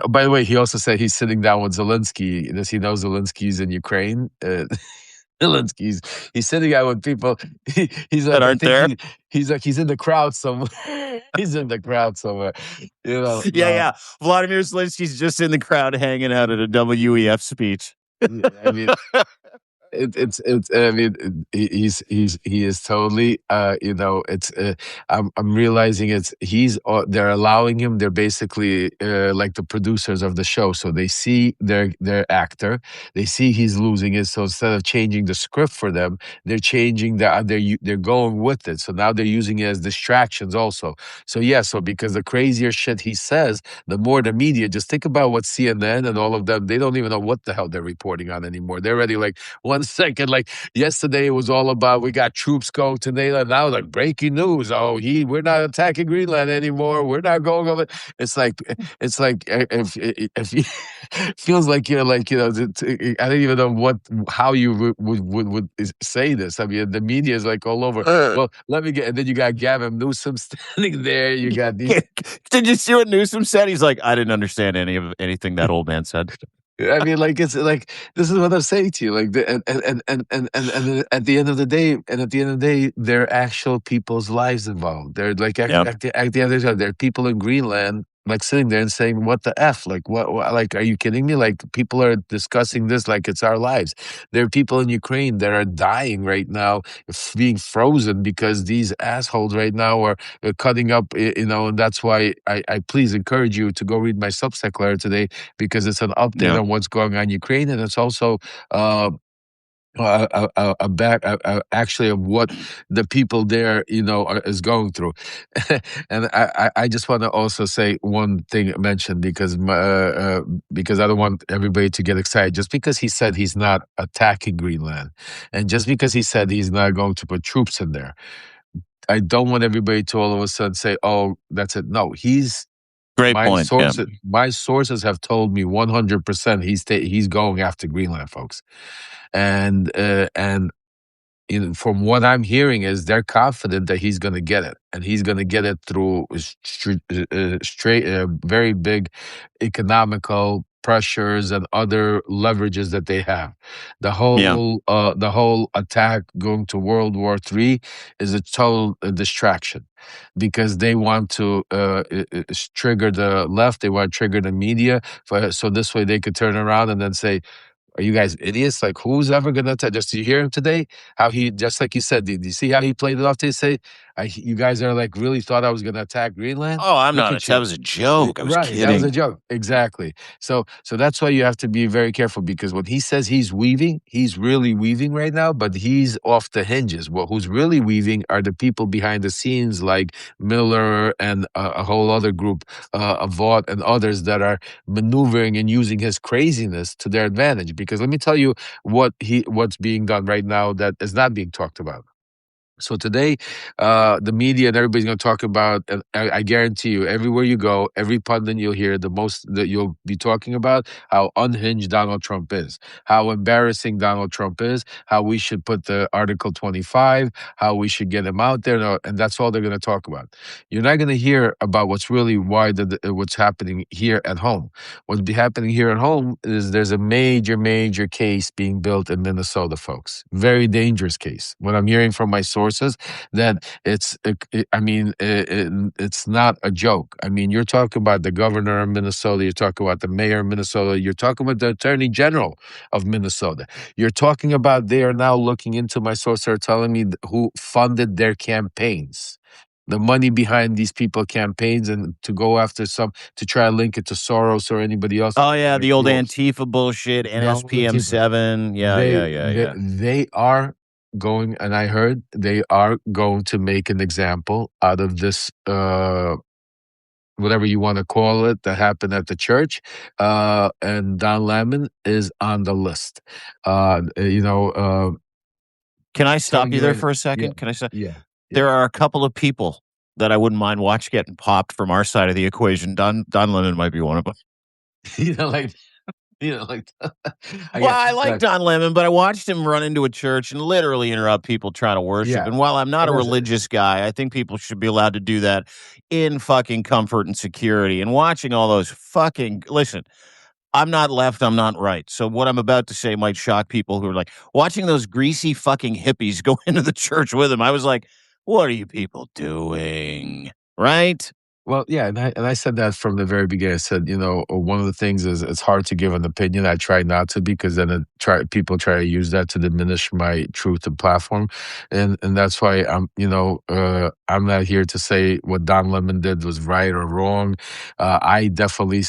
S2: By the way, he also said he's sitting down with Zelensky. Does he know Zelensky's in Ukraine? Zelensky's he's sitting out with people. He's like,
S1: that aren't there.
S2: He's like, he's in the crowd somewhere. He's in the crowd somewhere.
S1: Yeah. Vladimir Zelensky's just in the crowd hanging out at a WEF speech.
S2: I mean. I mean, he is totally, I'm realizing they're allowing him, they're basically like the producers of the show. So they see their actor, they see he's losing it. So instead of changing the script for them, they're changing they're going with it. So now they're using it as distractions also. So because the crazier shit he says, the more the media, just think about what CNN and all of them, they don't even know what the hell they're reporting on anymore. They're already like, one second. Like yesterday, it was all about we got troops going to NATO. Now, like breaking news. Oh, we're not attacking Greenland anymore. We're not going over. It's like if you feels like you're like I don't even know how you would say this. I mean, the media is like all over. Well, let me get. And then you got Gavin Newsom standing there. You got these.
S1: Did you see what Newsom said? He's like, I didn't understand anything that old man said.
S2: I mean, like it's like this is what I'm saying to you. Like, and at the end of the day, there are actual people's lives involved. They're like at the end of the day, there are people in Greenland like sitting there and saying, "What the f? Like, what? Like, are you kidding me? Like, people are discussing this like it's our lives." There are people in Ukraine that are dying right now, being frozen because these assholes right now are cutting up. And that's why I please encourage you to go read my Substack letter today, because it's an update on what's going on in Ukraine, and it's also actually of what the people there is going through. And I just want to also say one thing mentioned, because I don't want everybody to get excited just because he said he's not attacking Greenland, and just because he said he's not going to put troops in there. I don't want everybody to all of a sudden say, "Oh, that's it." No, he's
S1: great point.
S2: My sources have told me 100% he's going after Greenland, folks, and from what I'm hearing is they're confident that he's going to get it, and he's going to get it through very big economical pressures and other leverages that they have. The whole attack going to World War III is a total distraction, because they want to trigger the left, they want to trigger the media, so this way they could turn around and then say, "Are you guys idiots? Like, who's ever going to attack?" Just you hear him today, how he, just like you said, did you see how he played it off to say, "You guys are like really thought I was going to attack Greenland?"
S1: Oh, I'm not. That was a joke. I was kidding.
S2: That was a joke. Exactly. So that's why you have to be very careful, because when he says he's weaving, he's really weaving right now, but he's off the hinges. Well, who's really weaving are the people behind the scenes, like Miller and a whole other group, Vought and others, that are maneuvering and using his craziness to their advantage. Because let me tell you what's being done right now that is not being talked about. So today, the media and everybody's going to talk about, and I guarantee you, everywhere you go, every pundit you'll hear, the most that you'll be talking about how unhinged Donald Trump is, how embarrassing Donald Trump is, how we should put the Article 25, how we should get him out there, and that's all they're going to talk about. You're not going to hear about what's really what's happening here at home. What's happening here at home is there's a major, major case being built in Minnesota, folks. Very dangerous case. What I'm hearing from my sources, that it's not a joke. I mean, you're talking about the governor of Minnesota, you're talking about the mayor of Minnesota, you're talking about the attorney general of Minnesota. You're talking about, they are now looking into, my sources are telling me, who funded their campaigns. The money behind these people's campaigns, and to go after to try to link it to Soros or anybody else.
S1: Oh yeah, the old Antifa bullshit, NSPM 7. Yeah.
S2: They are going, and I heard they are going to make an example out of this, whatever you want to call it, that happened at the church, and Don Lemon is on the list.
S1: Can I stop you there for a second?
S2: Yeah,
S1: Can I say?
S2: Yeah.
S1: There are a couple of people that I wouldn't mind watch getting popped from our side of the equation. Don Lemon might be one of them. I like Don Lemon, but I watched him run into a church and literally interrupt people trying to worship. Yeah. And while I'm not a religious guy, I think people should be allowed to do that in fucking comfort and security. And watching all those listen, I'm not left, I'm not right. So what I'm about to say might shock people who are like, watching those greasy fucking hippies go into the church with him. I was like, what are you people doing? Right?
S2: Well, yeah, and I said that from the very beginning. I said, one of the things is it's hard to give an opinion. I try not to, because then people try to use that to diminish my truth and platform, and that's why I'm not here to say what Don Lemon did was right or wrong. I definitely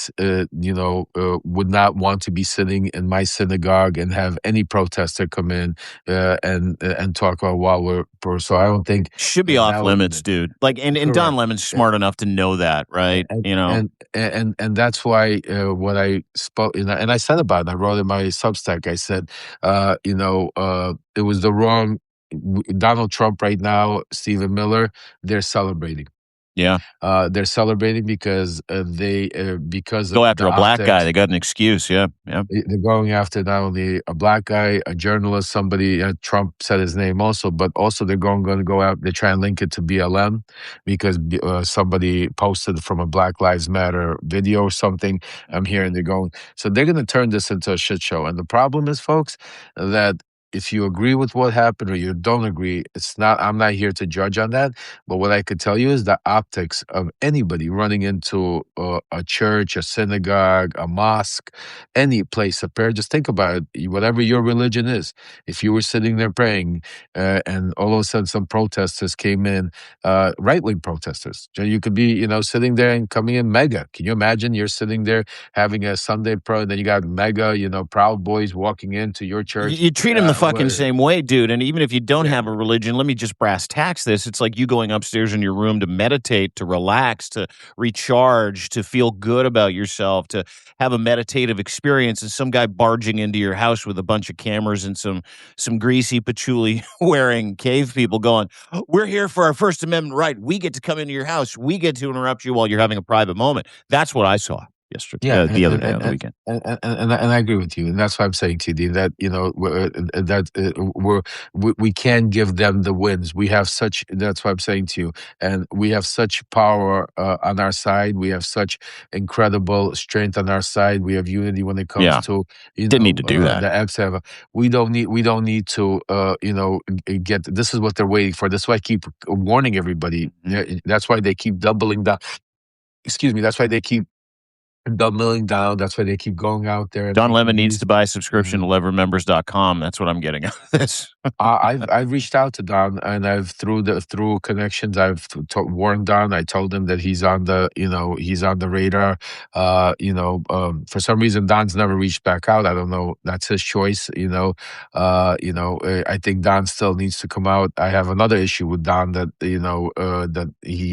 S2: would not want to be sitting in my synagogue and have any protester come in and talk about so I don't think
S1: should be off limits, dude. Like, and Don Lemon's smart enough to know know that, right?
S2: and
S1: You know,
S2: and that's why what I spoke, and I said about it, I wrote in my Substack. I said, it was the wrong Donald Trump right now, Stephen Miller, they're celebrating.
S1: yeah.
S2: They're celebrating because because
S1: Go
S2: of
S1: after
S2: the
S1: a black guy.
S2: optics.
S1: They got an excuse. Yeah, yeah.
S2: They're going after not only a black guy, a journalist, somebody. Trump said his name also, but also they're going to go out. They try and link it to BLM because somebody posted from a Black Lives Matter video or something. I'm hearing they're going. So they're going to turn this into a shit show. And the problem is, folks, that if you agree with what happened or you don't agree, it's not. I'm not here to judge on that. But what I could tell you is the optics of anybody running into a church, a synagogue, a mosque, any place of prayer. Just think about it, whatever your religion is. If you were sitting there praying and all of a sudden some protesters came in, right-wing protesters, you could be, sitting there and coming in mega. Can you imagine you're sitting there having a Sunday prayer and then you got mega, Proud Boys walking into your church?
S1: You treat them the fucking
S2: Well,
S1: same way, dude. And even if you don't
S2: yeah.
S1: have a religion, let me just brass tacks this. It's like you going upstairs in your room to meditate, to relax, to recharge, to feel good about yourself, to have a meditative experience, and some guy barging into your house with a bunch of cameras and some greasy patchouli wearing cave people going, "We're here for our First Amendment right. We get to come into your house. We get to interrupt you while you're having a private moment." That's what I saw yesterday,
S2: Yeah,
S1: the other day on the weekend.
S2: and I agree with you, and that's why I'm saying to you, Dean, that we can give them the wins. We have such. That's why I'm saying to you, and we have such power on our side. We have such incredible strength on our side. We have unity when it comes
S1: Yeah.
S2: to
S1: Didn't need to do that.
S2: the X7. We don't need to get. This is what they're waiting for. That's why I keep warning everybody. That's why they keep doubling down. Excuse me. That's why they keep doubling down. That's why they keep going out there.
S1: Don Lemon needs to buy a subscription to levremembers.com. That's what I'm getting out of this.
S2: I've reached out to Don, and I've through connections, I've warned Don. I told him that he's on the radar. For some reason Don's never reached back out. I don't know. That's his choice. I think Don still needs to come out. I have another issue with Don that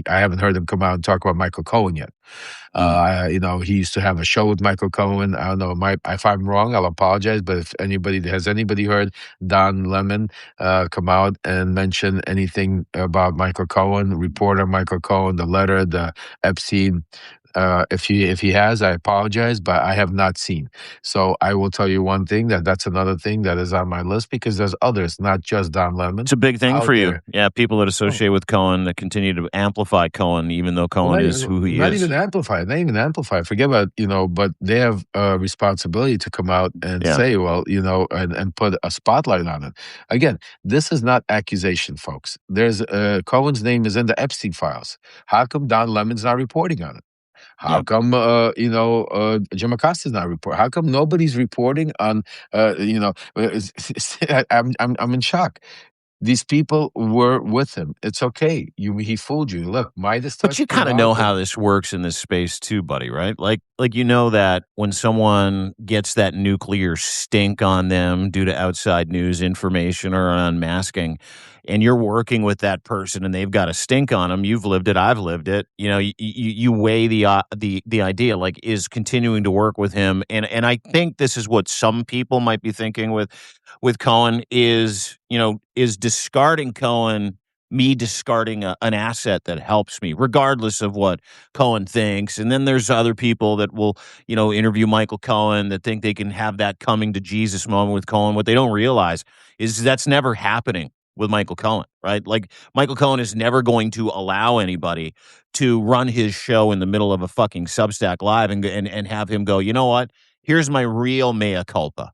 S2: I haven't heard him come out and talk about Michael Cohen yet. He used to have a show with Michael Cohen. I don't know. If I'm wrong, I'll apologize. But if anybody heard Don Lemon come out and mention anything about Michael Cohen, reporter Michael Cohen, the letter, the Epstein? If he has, I apologize, but I have not seen. So I will tell you one thing, that's another thing that is on my list, because there's others, not just Don Lemon.
S1: It's a big thing for you.
S2: There.
S1: Yeah, people that associate with Cohen that continue to amplify Cohen, even though Cohen is who he is.
S2: Not even amplify. Forget about, but they have a responsibility to come out and say, well, and put a spotlight on it. Again, this is not accusation, folks. There's Cohen's name is in the Epstein files. How come Don Lemon's not reporting on it? How come Jim Acosta's not reporting? How come nobody's reporting on? I'm in shock. These people were with him. It's okay. He fooled you. Look, Midas touched.
S1: But you kind of know how this works in this space too, buddy, right? Like that when someone gets that nuclear stink on them due to outside news information or unmasking, and you're working with that person and they've got a stink on them, you've lived it, I've lived it. You weigh the idea, like, is continuing to work with him, and I think this is what some people might be thinking with Cohen is discarding Cohen, me discarding an asset that helps me, regardless of what Cohen thinks. And then there's other people that will, interview Michael Cohen that think they can have that coming to Jesus moment with Cohen. What they don't realize is that's never happening with Michael Cohen, right? Like, Michael Cohen is never going to allow anybody to run his show in the middle of a fucking Substack Live and have him go, you know what? Here's my real mea culpa.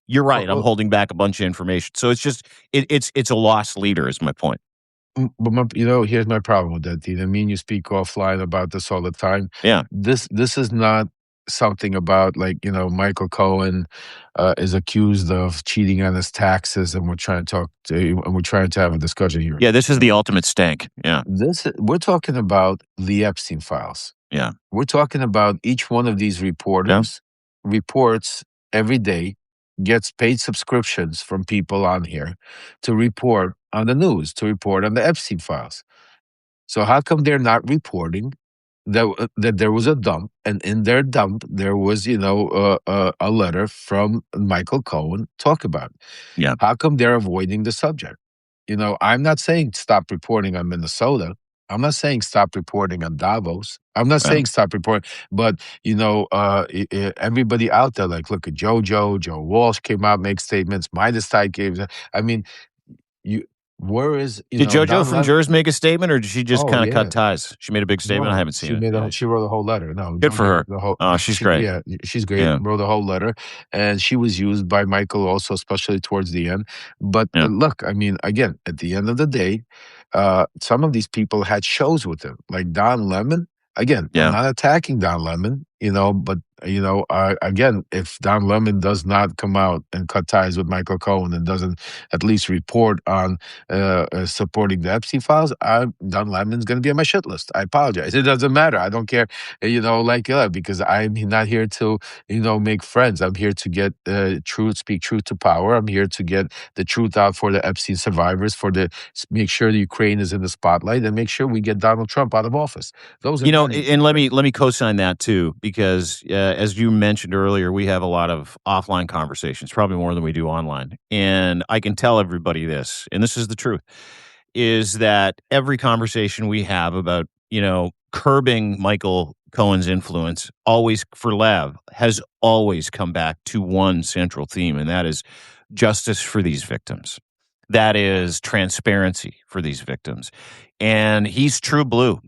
S1: You're right. I'm holding back a bunch of information. So it's just it's a lost leader is my point.
S2: But here's my problem with that, Dean. I mean, you speak offline about this all the time.
S1: Yeah.
S2: This is not something about, like, Michael Cohen is accused of cheating on his taxes, and we're trying to have a discussion here.
S1: Yeah, this is the ultimate stank. Yeah.
S2: We're talking about the Epstein files.
S1: Yeah.
S2: We're talking about each one of these reporters reports every day, gets paid subscriptions from people on here to report on the news, to report on the Epstein files. So how come they're not reporting that there was a dump, and in their dump there was, a letter from Michael Cohen talk about.
S1: Yeah.
S2: How come they're avoiding the subject? I'm not saying stop reporting on Minnesota. I'm not saying stop reporting on Davos. I'm not saying stop reporting, but everybody out there, like, look at Joe Walsh came out, make statements. Midas Tide gave. I mean, you. Where is
S1: Did JoJo
S2: Don
S1: from
S2: Lev?
S1: Jers make a statement, or did she just
S2: Oh
S1: kind of
S2: yeah,
S1: cut ties? She made a big statement. I
S2: no,
S1: haven't seen it.
S2: she wrote a whole letter. No,
S1: Good for her.
S2: the whole.
S1: Oh, she's great.
S2: Yeah, she's great.
S1: Yeah.
S2: Wrote a whole letter, and she was used by Michael also, especially towards the end. But
S1: Yeah.
S2: look, I mean, again, at the end of the day, some of these people had shows with him, like Don Lemon. Again,
S1: Yeah.
S2: I'm not attacking Don Lemon, but again, if Don Lemon does not come out and cut ties with Michael Cohen and doesn't at least report on supporting the Epstein files, Don Lemon's going to be on my shit list. I apologize. It doesn't matter. I don't care, because I'm not here to, make friends. I'm here to get truth, speak truth to power. I'm here to get the truth out for the Epstein survivors, make sure the Ukraine is in the spotlight, and make sure we get Donald Trump out of office. Those are
S1: and let me co-sign that too, because as you mentioned earlier, we have a lot of offline conversations, probably more than we do online. And I can tell everybody this, and this is the truth, is that every conversation we have about, curbing Michael Cohen's influence, always for Lev, has always come back to one central theme, and that is justice for these victims. That is transparency for these victims. And he's true blue.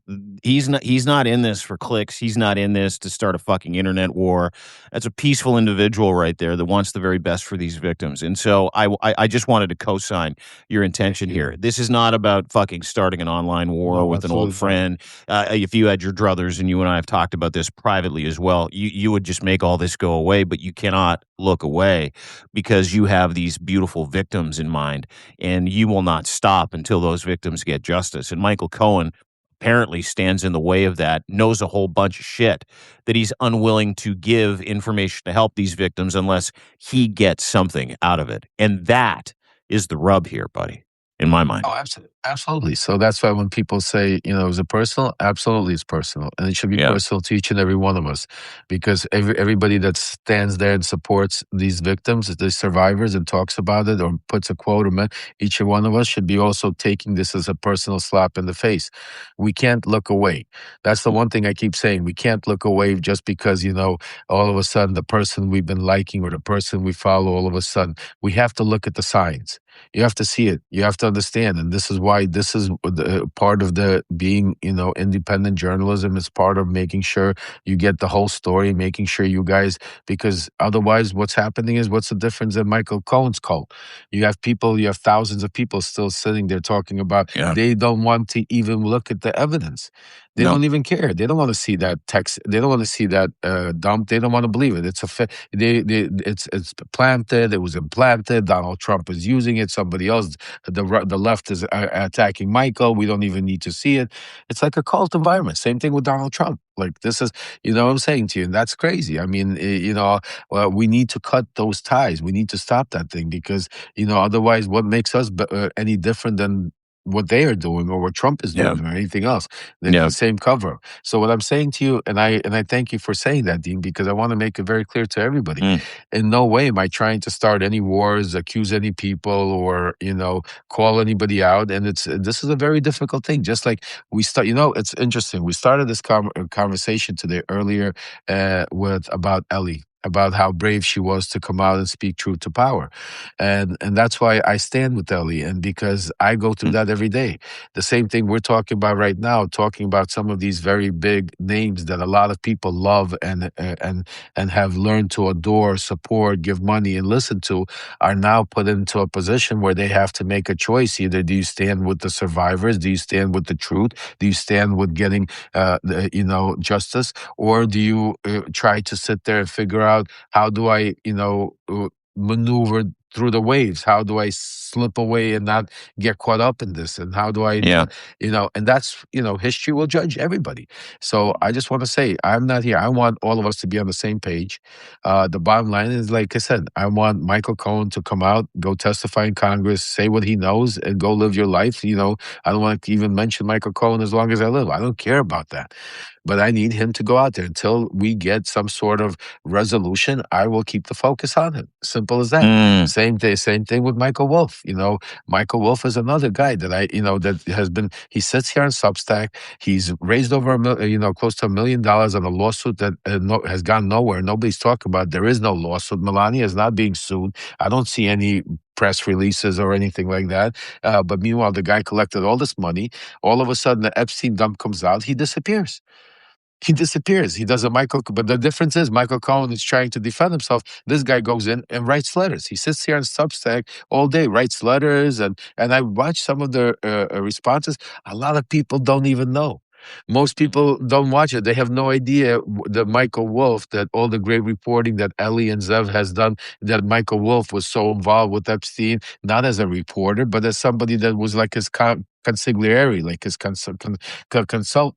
S1: He's not in this for clicks. He's not in this to start a fucking internet war. That's a peaceful individual right there that wants the very best for these victims. And so I just wanted to co-sign your intention here. This is not about fucking starting an online war with an old friend. If you had your druthers, and you and I have talked about this privately as well, you would just make all this go away, but you cannot look away because you have these beautiful victims in mind, and you will not stop until those victims get justice. And Michael Cohen apparently stands in the way of that, knows a whole bunch of shit, that he's unwilling to give information to help these victims unless he gets something out of it. And that is the rub here, buddy, in my mind.
S2: Oh, absolutely. So that's why when people say, is it personal? Absolutely, it's personal. And it should be personal to each and every one of us, because everybody that stands there and supports these victims, the survivors, and talks about it or puts a quote, each one of us should be also taking this as a personal slap in the face. We can't look away. That's the one thing I keep saying. We can't look away just because, all of a sudden the person we've been liking or the person we follow, all of a sudden, we have to look at the signs. You have to see it. You have to understand. And this is why this is part of the being, independent journalism. Is part of making sure you get the whole story, making sure you guys, because otherwise what's happening is, what's the difference in Michael Cohen's cult? You have thousands of people still sitting there talking about, they don't want to even look at the evidence. They don't even care. They don't want to see that text. They don't want to see that dump. They don't want to believe it. It's planted. It was implanted. Donald Trump is using it. Somebody else, the left is attacking Michael. We don't even need to see it. It's like a cult environment. Same thing with Donald Trump. Like, this is, what I'm saying to you, and that's crazy. I mean, we need to cut those ties. We need to stop that thing, because otherwise, what makes us any different than what they are doing or what Trump is doing or anything else? They're the same cover. So what I'm saying to you, and I thank you for saying that, Dean, because I want to make it very clear to everybody. In no way am I trying to start any wars, accuse any people, or call anybody out. And this is a very difficult thing. Just like we start, it's interesting. We started this conversation today earlier about Ellie, about how brave she was to come out and speak truth to power. And that's why I stand with Ellie, and because I go through that every day. The same thing we're talking about right now, talking about some of these very big names that a lot of people love and have learned to adore, support, give money, and listen to, are now put into a position where they have to make a choice. Either do you stand with the survivors? Do you stand with the truth? Do you stand with getting justice? Or do you try to sit there and figure out, how do I maneuver through the waves. How do I slip away and not get caught up in this? And how do I,
S1: Yeah.
S2: and that's, history will judge everybody. So I just want to say, I'm not here. I want all of us to be on the same page. The bottom line is, like I said, I want Michael Cohen to come out, go testify in Congress, say what he knows, and go live your life. I don't want to even mention Michael Cohen as long as I live. I don't care about that. But I need him to go out there until we get some sort of resolution. I will keep the focus on him. Simple as that.
S1: Mm.
S2: Same thing with Michael Wolff. Michael Wolff is another guy that that has been. He sits here on Substack. He's raised over close to $1 million on a lawsuit that has gone nowhere. Nobody's talking about it. There is no lawsuit. Melania is not being sued. I don't see any press releases or anything like that. But meanwhile, the guy collected all this money. All of a sudden, the Epstein dump comes out. He disappears. He disappears. He does but the difference is Michael Cohen is trying to defend himself. This guy goes in and writes letters. He sits here on Substack all day, writes letters, and I watch some of the responses. A lot of people don't even know. Most people don't watch it. They have no idea that Michael Wolff, that all the great reporting that Ellie and Zev has done, that Michael Wolff was so involved with Epstein, not as a reporter, but as somebody that was like his consigliere, like his consultant,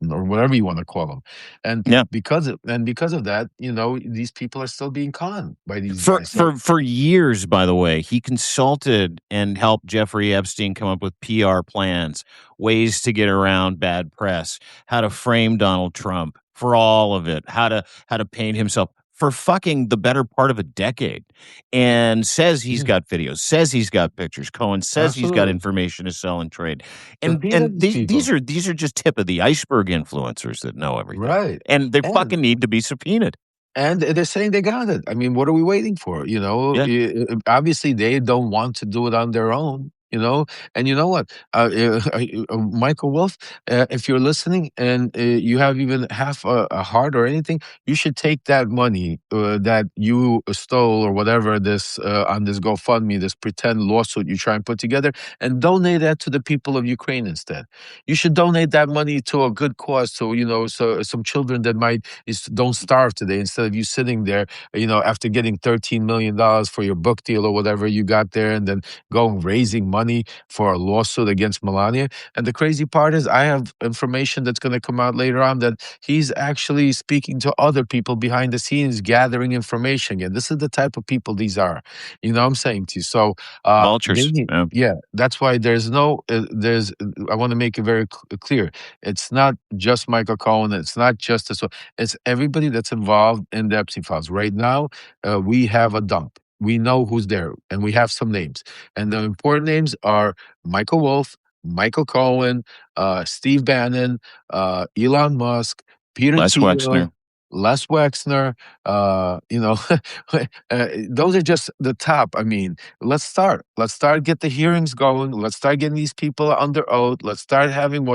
S2: or whatever you want to call him. And
S1: Yeah.
S2: because of that, these people are still being conned by these
S1: For
S2: guys.
S1: for years, by the way, he consulted and helped Jeffrey Epstein come up with PR plans, ways to get around bad press, how to frame Donald Trump, for all of it, how to paint himself for fucking the better part of a decade, and says he's got videos, says he's got pictures. Cohen says he's got
S2: Absolutely.
S1: information to sell and trade,
S2: Subpoena
S1: and
S2: these
S1: these
S2: people.
S1: are just tip of the iceberg influencers that know everything,
S2: Right.
S1: and they
S2: And
S1: fucking need to be subpoenaed.
S2: And they're saying they got it. I mean, what are we waiting for?
S1: Yeah.
S2: Obviously they don't want to do it on their own. And you know what, Michael Wolff, if you're listening and you have even half a heart or anything, you should take that money that you stole or whatever this on this GoFundMe, this pretend lawsuit you try and put together, and donate that to the people of Ukraine instead. You should donate that money to a good cause, so some children that don't starve today, instead of you sitting there, after getting $13 million for your book deal or whatever you got there, and then going raising money for a lawsuit against Melania. And the crazy part is, I have information that's going to come out later on that he's actually speaking to other people behind the scenes, gathering information. Again, this is the type of people these are. What I'm saying to you. So
S1: Vultures.
S2: yeah, that's why there's no I want to make it very clear. It's not just Michael Cohen. It's not just this. It's everybody that's involved in the Epstein files. Right now, we have a dump. We know who's there, and we have some names. And the important names are Michael Wolff, Michael Cohen, Steve Bannon, Elon Musk, Peter
S1: Les
S2: Thiel,
S1: Wexner.
S2: Les Wexner. Those are just the top. I mean, let's start. Get the hearings going. Let's start getting these people under oath. Let's start having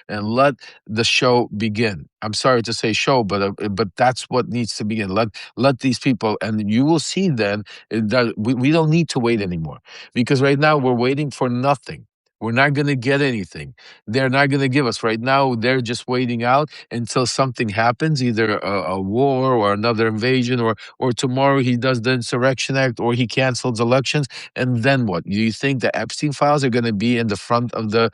S2: and let the show begin. I'm sorry to say show, but that's what needs to begin. Let these people, and you will see then that we don't need to wait anymore, because right now we're waiting for nothing. We're not going to get anything. They're not going to give us. Right now, they're just waiting out until something happens, either a war or another invasion, or tomorrow he does the Insurrection Act, or he cancels elections. And then what? Do you think the Epstein files are going to be in the front of the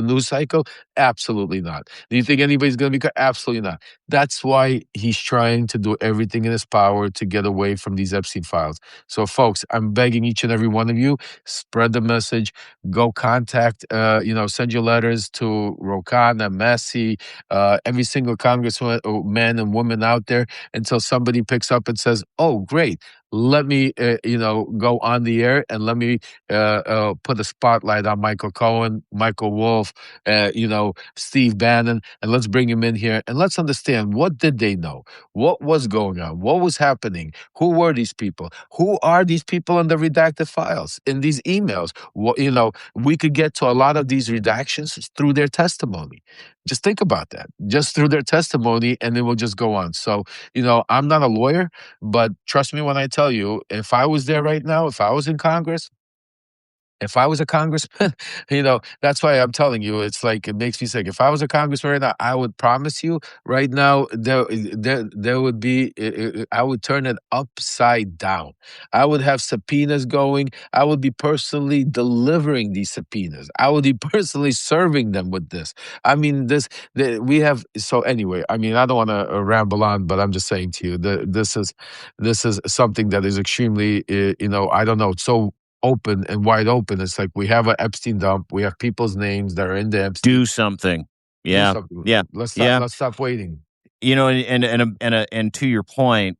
S2: news cycle? Absolutely not. Do you think anybody's going to be? Absolutely not. That's why he's trying to do everything in his power to get away from these Epstein files. So, folks, I'm begging each and every one of you, spread the message. Go contact, send your letters to Rokana, Massey, every single congressman, man and woman out there, until somebody picks up and says, "Oh, great. Let me, go on the air, and let me put a spotlight on Michael Cohen, Michael Wolff, Steve Bannon, and let's bring him in here, and let's understand, what did they know? What was going on? What was happening? Who were these people? Who are these people in the redacted files, in these emails? We could get to a lot of these redactions through their testimony. Just think about that. Just through their testimony, and then we'll just go on. So, I'm not a lawyer, but trust me when I tell you, if I was there right now, if I was in Congress, If I was a congressman, that's why I'm telling you, it's like, it makes me sick. If I was a congressman right now, I would promise you right now, there would be, I would turn it upside down. I would have subpoenas going. I would be personally delivering these subpoenas. I would be personally serving them with this. I mean, we have, so anyway, I mean, I don't want to ramble on, but I'm just saying to you that this is something that is extremely, I don't know, so open and wide open. It's like we have an Epstein dump. We have people's names that are in the Epstein.
S1: Do something. Yeah.
S2: Do something.
S1: Yeah.
S2: Let's stop waiting.
S1: And to your point,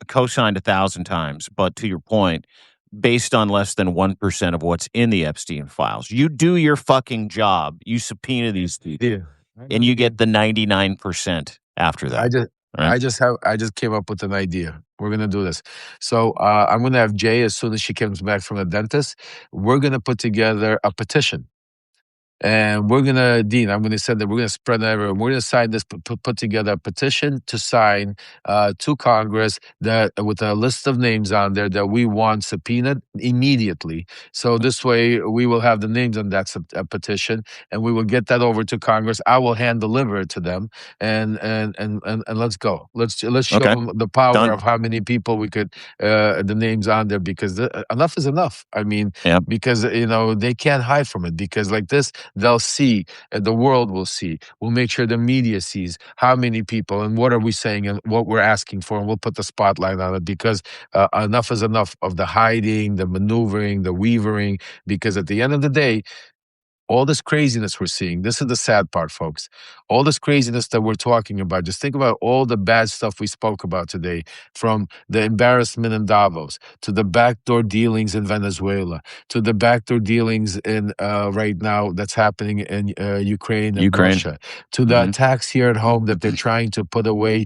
S1: co-signed 1,000 times, but to your point, based on less than 1% of what's in the Epstein files, you do your fucking job. You subpoena these people,
S2: Yeah.
S1: and you get the 99% after that.
S2: I just came up with an idea. We're gonna do this. So I'm gonna have Jay, as soon as she comes back from the dentist, we're gonna put together a petition. And we're gonna, Dean, I'm gonna send that. We're gonna spread that everywhere. We're gonna sign this, put together a petition to sign to Congress that with a list of names on there that we want subpoenaed immediately. So this way, we will have the names on that petition, and we will get that over to Congress. I will hand deliver it to them, and let's go. Let's show them the power of how many people we could the names on there, because enough is enough. I mean, because they can't hide from it, because like this. They'll see, the world will see. We'll make sure the media sees how many people and what are we saying and what we're asking for, and we'll put the spotlight on it, because enough is enough of the hiding, the maneuvering, the weavering, because at the end of the day, all this craziness we're seeing, this is the sad part, folks. All this craziness that we're talking about, just think about all the bad stuff we spoke about today, from the embarrassment in Davos, to the backdoor dealings in Venezuela, to the backdoor dealings in right now that's happening in Ukraine and Russia, to the attacks here at home that they're trying to put away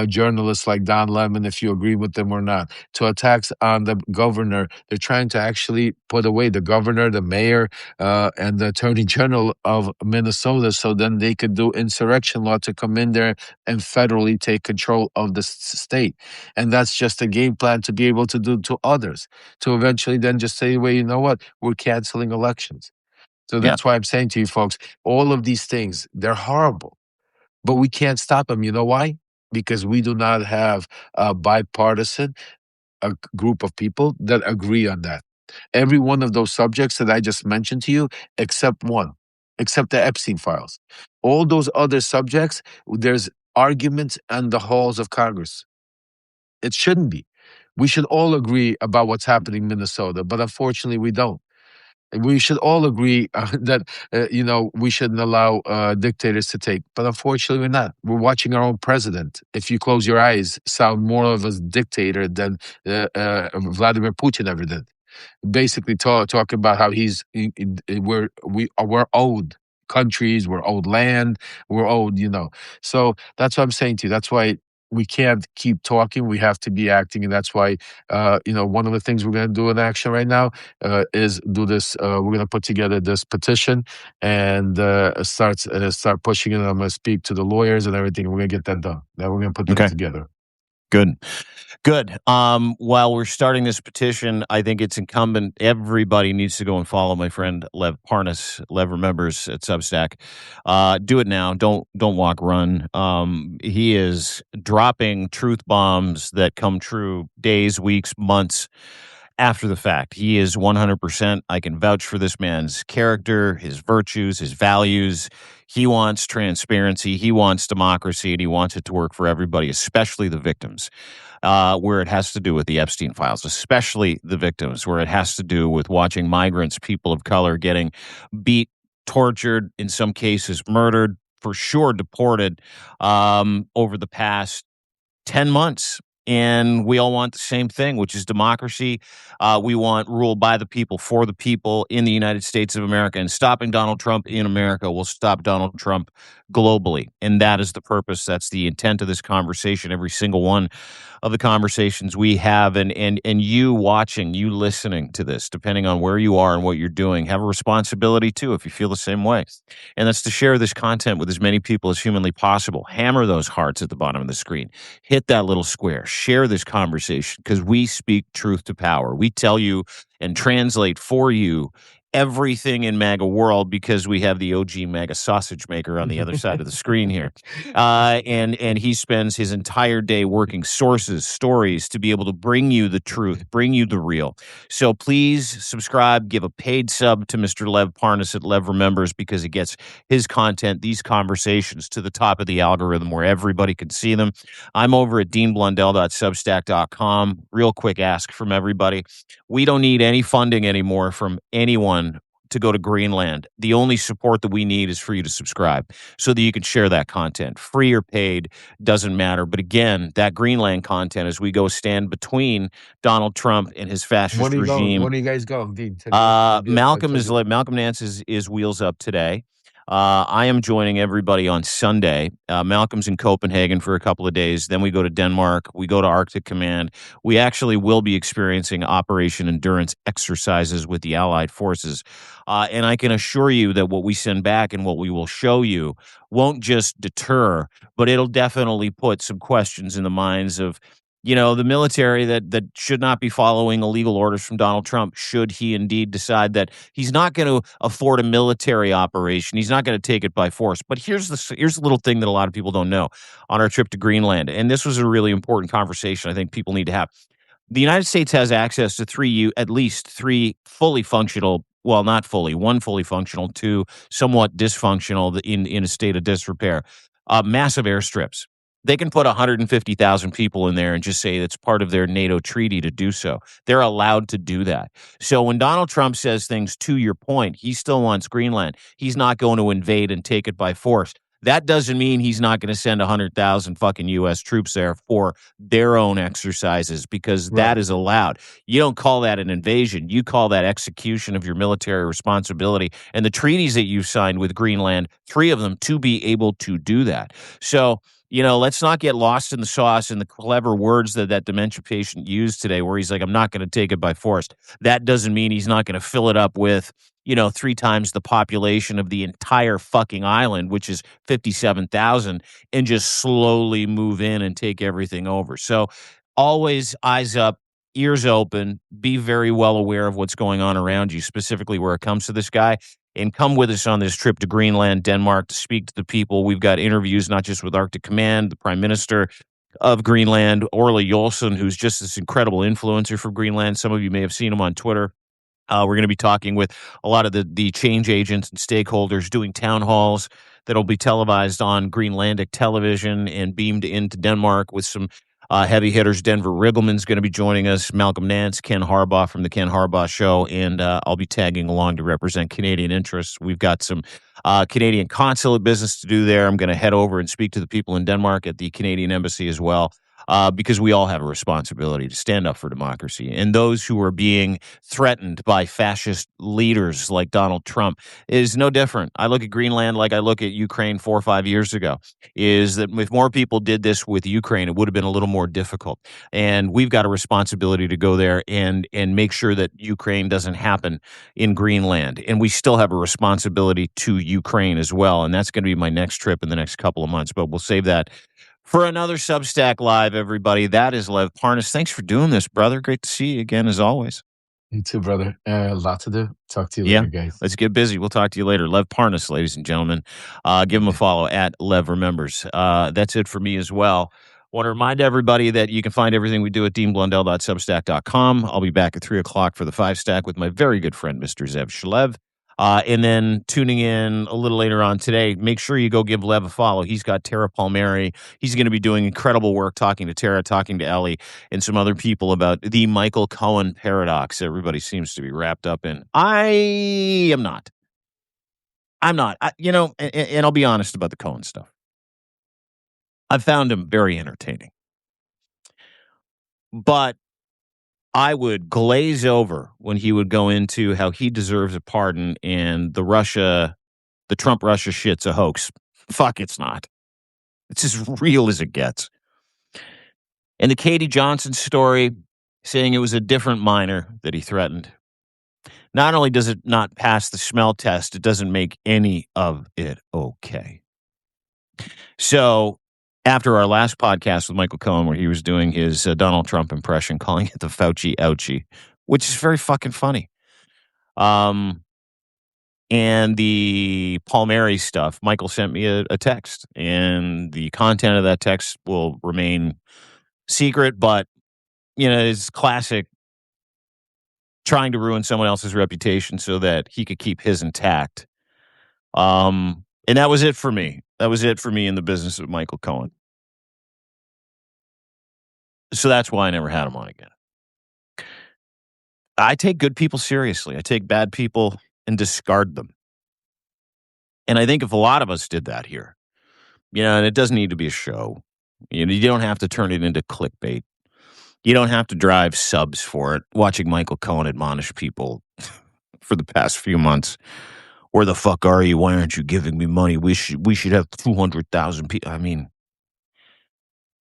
S2: journalists like Don Lemon, if you agree with them or not, to attacks on the governor. They're trying to actually put away the governor, the mayor, and the Attorney General of Minnesota, so then they could do insurrection law to come in there and federally take control of the state. And that's just a game plan to be able to do to others, to eventually then just say, well, you know what, we're canceling elections. So that's why I'm saying to you folks, all of these things, they're horrible, but we can't stop them. You know why? Because we do not have a bipartisan group of people that agree on that. Every one of those subjects that I just mentioned to you, except one, except the Epstein files. All those other subjects, there's arguments in the halls of Congress. It shouldn't be. We should all agree about what's happening in Minnesota, but unfortunately we don't. We should all agree that, we shouldn't allow dictators to take, but unfortunately we're not. We're watching our own president, if you close your eyes, sound more of a dictator than Vladimir Putin ever did. Basically talk about how we're owed countries, we're owed land, we're owed, So that's what I'm saying to you. That's why we can't keep talking. We have to be acting, and that's why one of the things we're going to do in action right now is do this. We're going to put together this petition and start pushing it. I'm going to speak to the lawyers and everything. We're going to get that done. Now we're going to put that together.
S1: Good. While we're starting this petition, I think it's incumbent. Everybody needs to go and follow my friend Lev Parnas. Lev remembers at Substack. Do it now. Don't walk, run. He is dropping truth bombs that come true days, weeks, months after the fact. He is 100%. I can vouch for this man's character, his virtues, his values. He wants transparency. He wants democracy, and he wants it to work for everybody, especially the victims. Where it has to do with the Epstein files, especially the victims, where it has to do with watching migrants, people of color, getting beat, tortured, in some cases murdered, for sure deported, over the past 10 months. And we all want the same thing, which is democracy. We want rule by the people, for the people in the United States of America. And stopping Donald Trump in America will stop Donald Trump globally. And that is the purpose. That's the intent of this conversation. Every single one of the conversations we have, and you watching, you listening to this, depending on where you are and what you're doing, have a responsibility too, if you feel the same way. And that's to share this content with as many people as humanly possible. Hammer those hearts at the bottom of the screen. Hit that little square. share this conversation because we speak truth to power. We tell you and translate for you everything in MAGA world because we have the OG MAGA sausage maker on the other side of the screen here. And he spends his entire day working sources, stories to be able to bring you the truth, bring you the real. So please subscribe, give a paid sub to Mr. Lev Parnas at Lev Remembers because it gets his content, these conversations to the top of the algorithm where everybody can see them. I'm over at deanblundell.substack.com. Real quick ask from everybody. We don't need any funding anymore from anyone to go to Greenland. The only support that we need is for you to subscribe so that you can share that content. Free or paid, doesn't matter. But again, that Greenland content as we go stand between Donald Trump and his fascist regime.
S2: When are you guys going, Dean?
S1: Malcolm Nance is wheels up today. I am joining everybody on Sunday. Malcolm's in Copenhagen for a couple of days. Then we go to Denmark. We go to Arctic Command. We actually will be experiencing Operation Endurance exercises with the Allied forces. And I can assure you that what we send back and what we will show you won't just deter, but it'll definitely put some questions in the minds of the military that should not be following illegal orders from Donald Trump should he indeed decide that he's not going to afford a military operation. He's not going to take it by force. But here's the little thing that a lot of people don't know on our trip to Greenland. And this was a really important conversation I think people need to have. The United States has access to at least three fully functional, well, not fully, one fully functional, two somewhat dysfunctional in a state of disrepair, massive airstrips. They can put 150,000 people in there and just say it's part of their NATO treaty to do so. They're allowed to do that. So when Donald Trump says things, to your point, he still wants Greenland. He's not going to invade and take it by force. That doesn't mean he's not going to send 100,000 fucking U.S. troops there for their own exercises because that is allowed. You don't call that an invasion. You call that execution of your military responsibility. And the treaties that you've signed with Greenland, 3 of them, to be able to do that. So, let's not get lost in the sauce and the clever words that dementia patient used today where he's like, I'm not going to take it by force. That doesn't mean he's not going to fill it up with 3 times the population of the entire fucking island, which is 57,000, and just slowly move in and take everything over. So always eyes up, ears open, be very well aware of what's going on around you, specifically where it comes to this guy. And come with us on this trip to Greenland, Denmark, to speak to the people. We've got interviews not just with Arctic Command, the Prime Minister of Greenland, Orla Jolson, who's just this incredible influencer for Greenland. Some of you may have seen him on Twitter. We're going to be talking with a lot of the change agents and stakeholders doing town halls that'll be televised on Greenlandic television and beamed into Denmark with some heavy hitters. Denver Riggleman's going to be joining us, Malcolm Nance, Ken Harbaugh from the Ken Harbaugh Show, and I'll be tagging along to represent Canadian interests. We've got some Canadian consulate business to do there. I'm going to head over and speak to the people in Denmark at the Canadian Embassy as well. Because we all have a responsibility to stand up for democracy. And those who are being threatened by fascist leaders like Donald Trump is no different. I look at Greenland like I look at Ukraine 4 or 5 years ago, is that if more people did this with Ukraine, it would have been a little more difficult. And we've got a responsibility to go there and make sure that Ukraine doesn't happen in Greenland. And we still have a responsibility to Ukraine as well. And that's going to be my next trip in the next couple of months. But we'll save that for another Substack Live, everybody. That is Lev Parnas. Thanks for doing this, brother. Great to see you again, as always.
S2: You too, brother. A lot to do. Talk to you later, guys.
S1: Let's get busy. We'll talk to you later. Lev Parnas, ladies and gentlemen. Give him a follow at Lev Remembers. That's it for me as well. Want to remind everybody that you can find everything we do at deanblundell.substack.com. I'll be back at 3 o'clock for the 5 Stack with my very good friend, Mr. Zev Shalev. And then tuning in a little later on today, make sure you go give Lev a follow. He's got Tara Palmieri. He's going to be doing incredible work talking to Tara, talking to Ellie, and some other people about the Michael Cohen paradox everybody seems to be wrapped up in. I am not. And I'll be honest about the Cohen stuff. I found him very entertaining. But I would glaze over when he would go into how he deserves a pardon and the Trump-Russia shit's a hoax. Fuck, it's not. It's as real as it gets. And the Katie Johnson story, saying it was a different minor that he threatened. Not only does it not pass the smell test, it doesn't make any of it okay. So after our last podcast with Michael Cohen, where he was doing his Donald Trump impression, calling it the Fauci ouchie, which is very fucking funny. And the Palmieri stuff, Michael sent me a text, and the content of that text will remain secret, but, it's classic trying to ruin someone else's reputation so that he could keep his intact. And that was it for me. That was it for me in the business of Michael Cohen. So that's why I never had him on again. I take good people seriously. I take bad people and discard them. And I think if a lot of us did that here, and it doesn't need to be a show. You don't have to turn it into clickbait. You don't have to drive subs for it. Watching Michael Cohen admonish people for the past few months. Where the fuck are you? Why aren't you giving me money? We should have 200,000 people. I mean,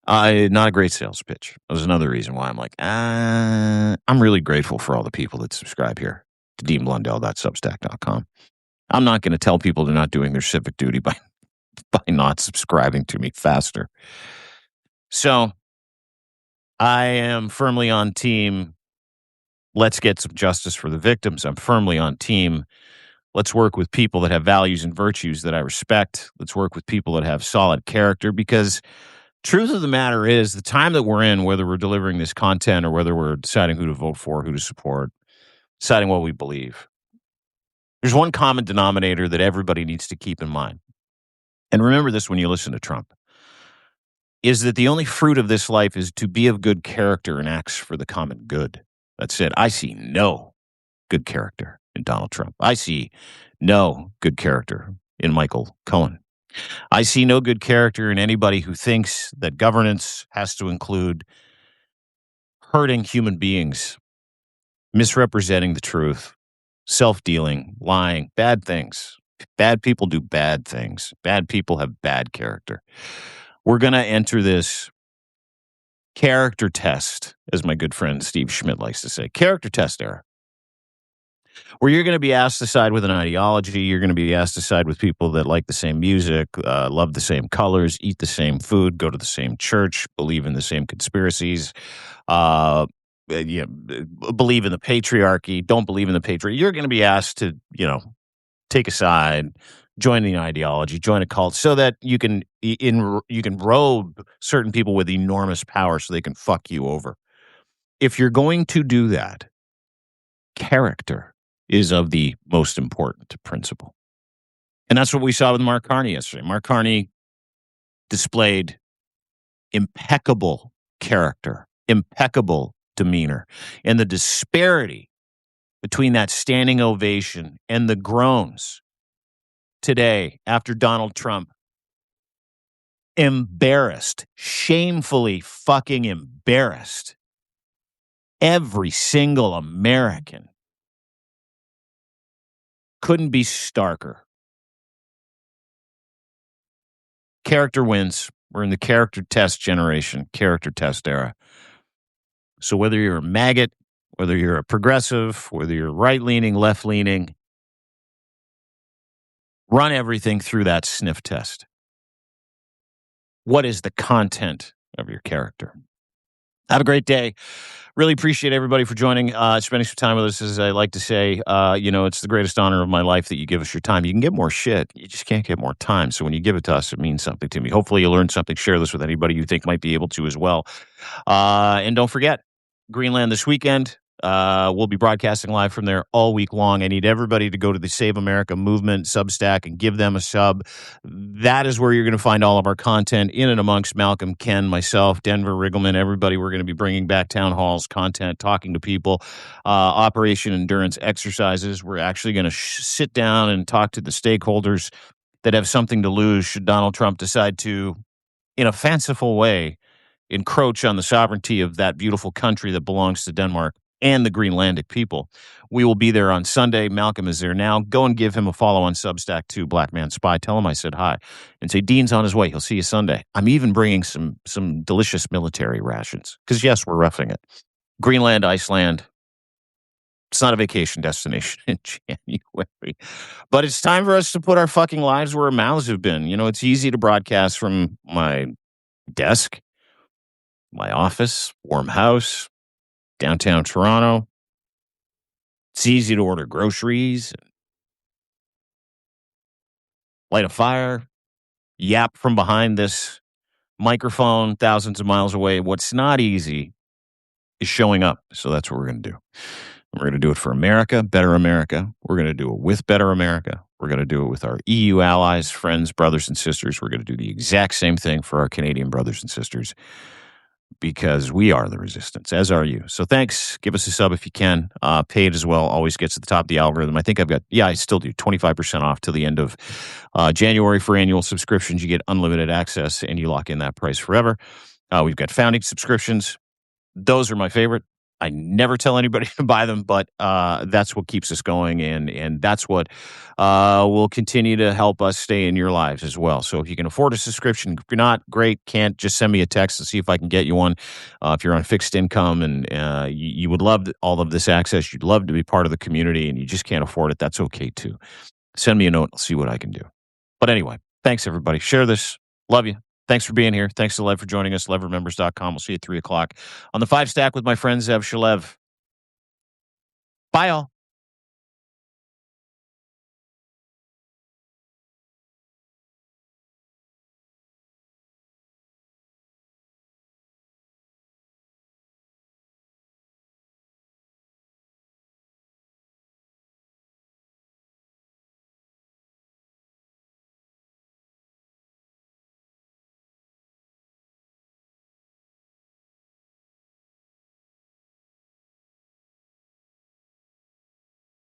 S1: not a great sales pitch. That was another reason why I'm like, I'm really grateful for all the people that subscribe here to deanblundell.substack.com. I'm not going to tell people they're not doing their civic duty by not subscribing to me faster. So I am firmly on team. Let's get some justice for the victims. I'm firmly on team. Let's work with people that have values and virtues that I respect. Let's work with people that have solid character, because truth of the matter is the time that we're in, whether we're delivering this content or whether we're deciding who to vote for, who to support, deciding what we believe, there's one common denominator that everybody needs to keep in mind. And remember this when you listen to Trump, is that the only fruit of this life is to be of good character and acts for the common good. That's it. I see no good character in Donald Trump. I see no good character in Michael Cohen. I see no good character in anybody who thinks that governance has to include hurting human beings, misrepresenting the truth, self-dealing, lying, bad things. Bad people do bad things. Bad people have bad character. We're going to enter this character test, as my good friend Steve Schmidt likes to say, character test era, where you're going to be asked to side with an ideology. You're going to be asked to side with people that like the same music, love the same colors, eat the same food, go to the same church, believe in the same conspiracies, believe in the patriarchy, don't believe in the patriarchy. You're going to be asked to, take a side, join the ideology, join a cult, so that you can robe certain people with enormous power so they can fuck you over. If you're going to do that, character is of the most important principle. And that's what we saw with Mark Carney yesterday. Mark Carney displayed impeccable character, impeccable demeanor, and the disparity between that standing ovation and the groans today after Donald Trump embarrassed, shamefully fucking embarrassed every single American, couldn't be starker. Character wins. We're in the character test generation, character test era. So whether you're a maggot, whether you're a progressive, whether you're right-leaning, left-leaning, run everything through that sniff test. What is the content of your character? Have a great day. Really appreciate everybody for joining, spending some time with us. As I like to say, it's the greatest honor of my life that you give us your time. You can get more shit. You just can't get more time. So when you give it to us, it means something to me. Hopefully you learned something. Share this with anybody you think might be able to as well. And don't forget, Greenland this weekend. We'll be broadcasting live from there all week long. I need everybody to go to the Save America Movement Substack and give them a sub. That is where you're going to find all of our content, in and amongst Malcolm, Ken, myself, Denver, Riggleman, everybody. We're going to be bringing back town halls, content, talking to people, Operation Endurance exercises. We're actually going to sit down and talk to the stakeholders that have something to lose should Donald Trump decide to, in a fanciful way, encroach on the sovereignty of that beautiful country that belongs to Denmark and the Greenlandic people. We will be there on Sunday. Malcolm is there now. Go and give him a follow on Substack too, Black Man Spy. Tell him I said hi. And say, Dean's on his way. He'll see you Sunday. I'm even bringing some delicious military rations. Because, yes, we're roughing it. Greenland, Iceland. It's not a vacation destination in January. But it's time for us to put our fucking lives where our mouths have been. It's easy to broadcast from my desk, my office, warm house, downtown Toronto. It's easy to order groceries, light a fire, yap from behind this microphone thousands of miles away. What's not easy is showing up. So that's what we're going to do. We're going to do it for America, better America. We're going to do it with better America. We're going to do it with our EU allies, friends, brothers, and sisters. We're going to do the exact same thing for our Canadian brothers and sisters because we are the resistance, as are you. So thanks. Give us a sub if you can. Paid as well. Always gets at the top of the algorithm. I think I still do 25% off till the end of January for annual subscriptions. You get unlimited access and you lock in that price forever. We've got founding subscriptions. Those are my favorite. I never tell anybody to buy them, but that's what keeps us going, and that's what will continue to help us stay in your lives as well. So if you can afford a subscription, if you're not, great. Can't, just send me a text to see if I can get you one. If you're on fixed income and you would love all of this access, you'd love to be part of the community, and you just can't afford it, that's okay too. Send me a note. I'll see what I can do. But anyway, thanks everybody. Share this. Love you. Thanks for being here. Thanks to Lev for joining us. LevRemembers.com. We'll see you at 3 o'clock on the 5 Stack with my friend Zev Shalev. Bye, all.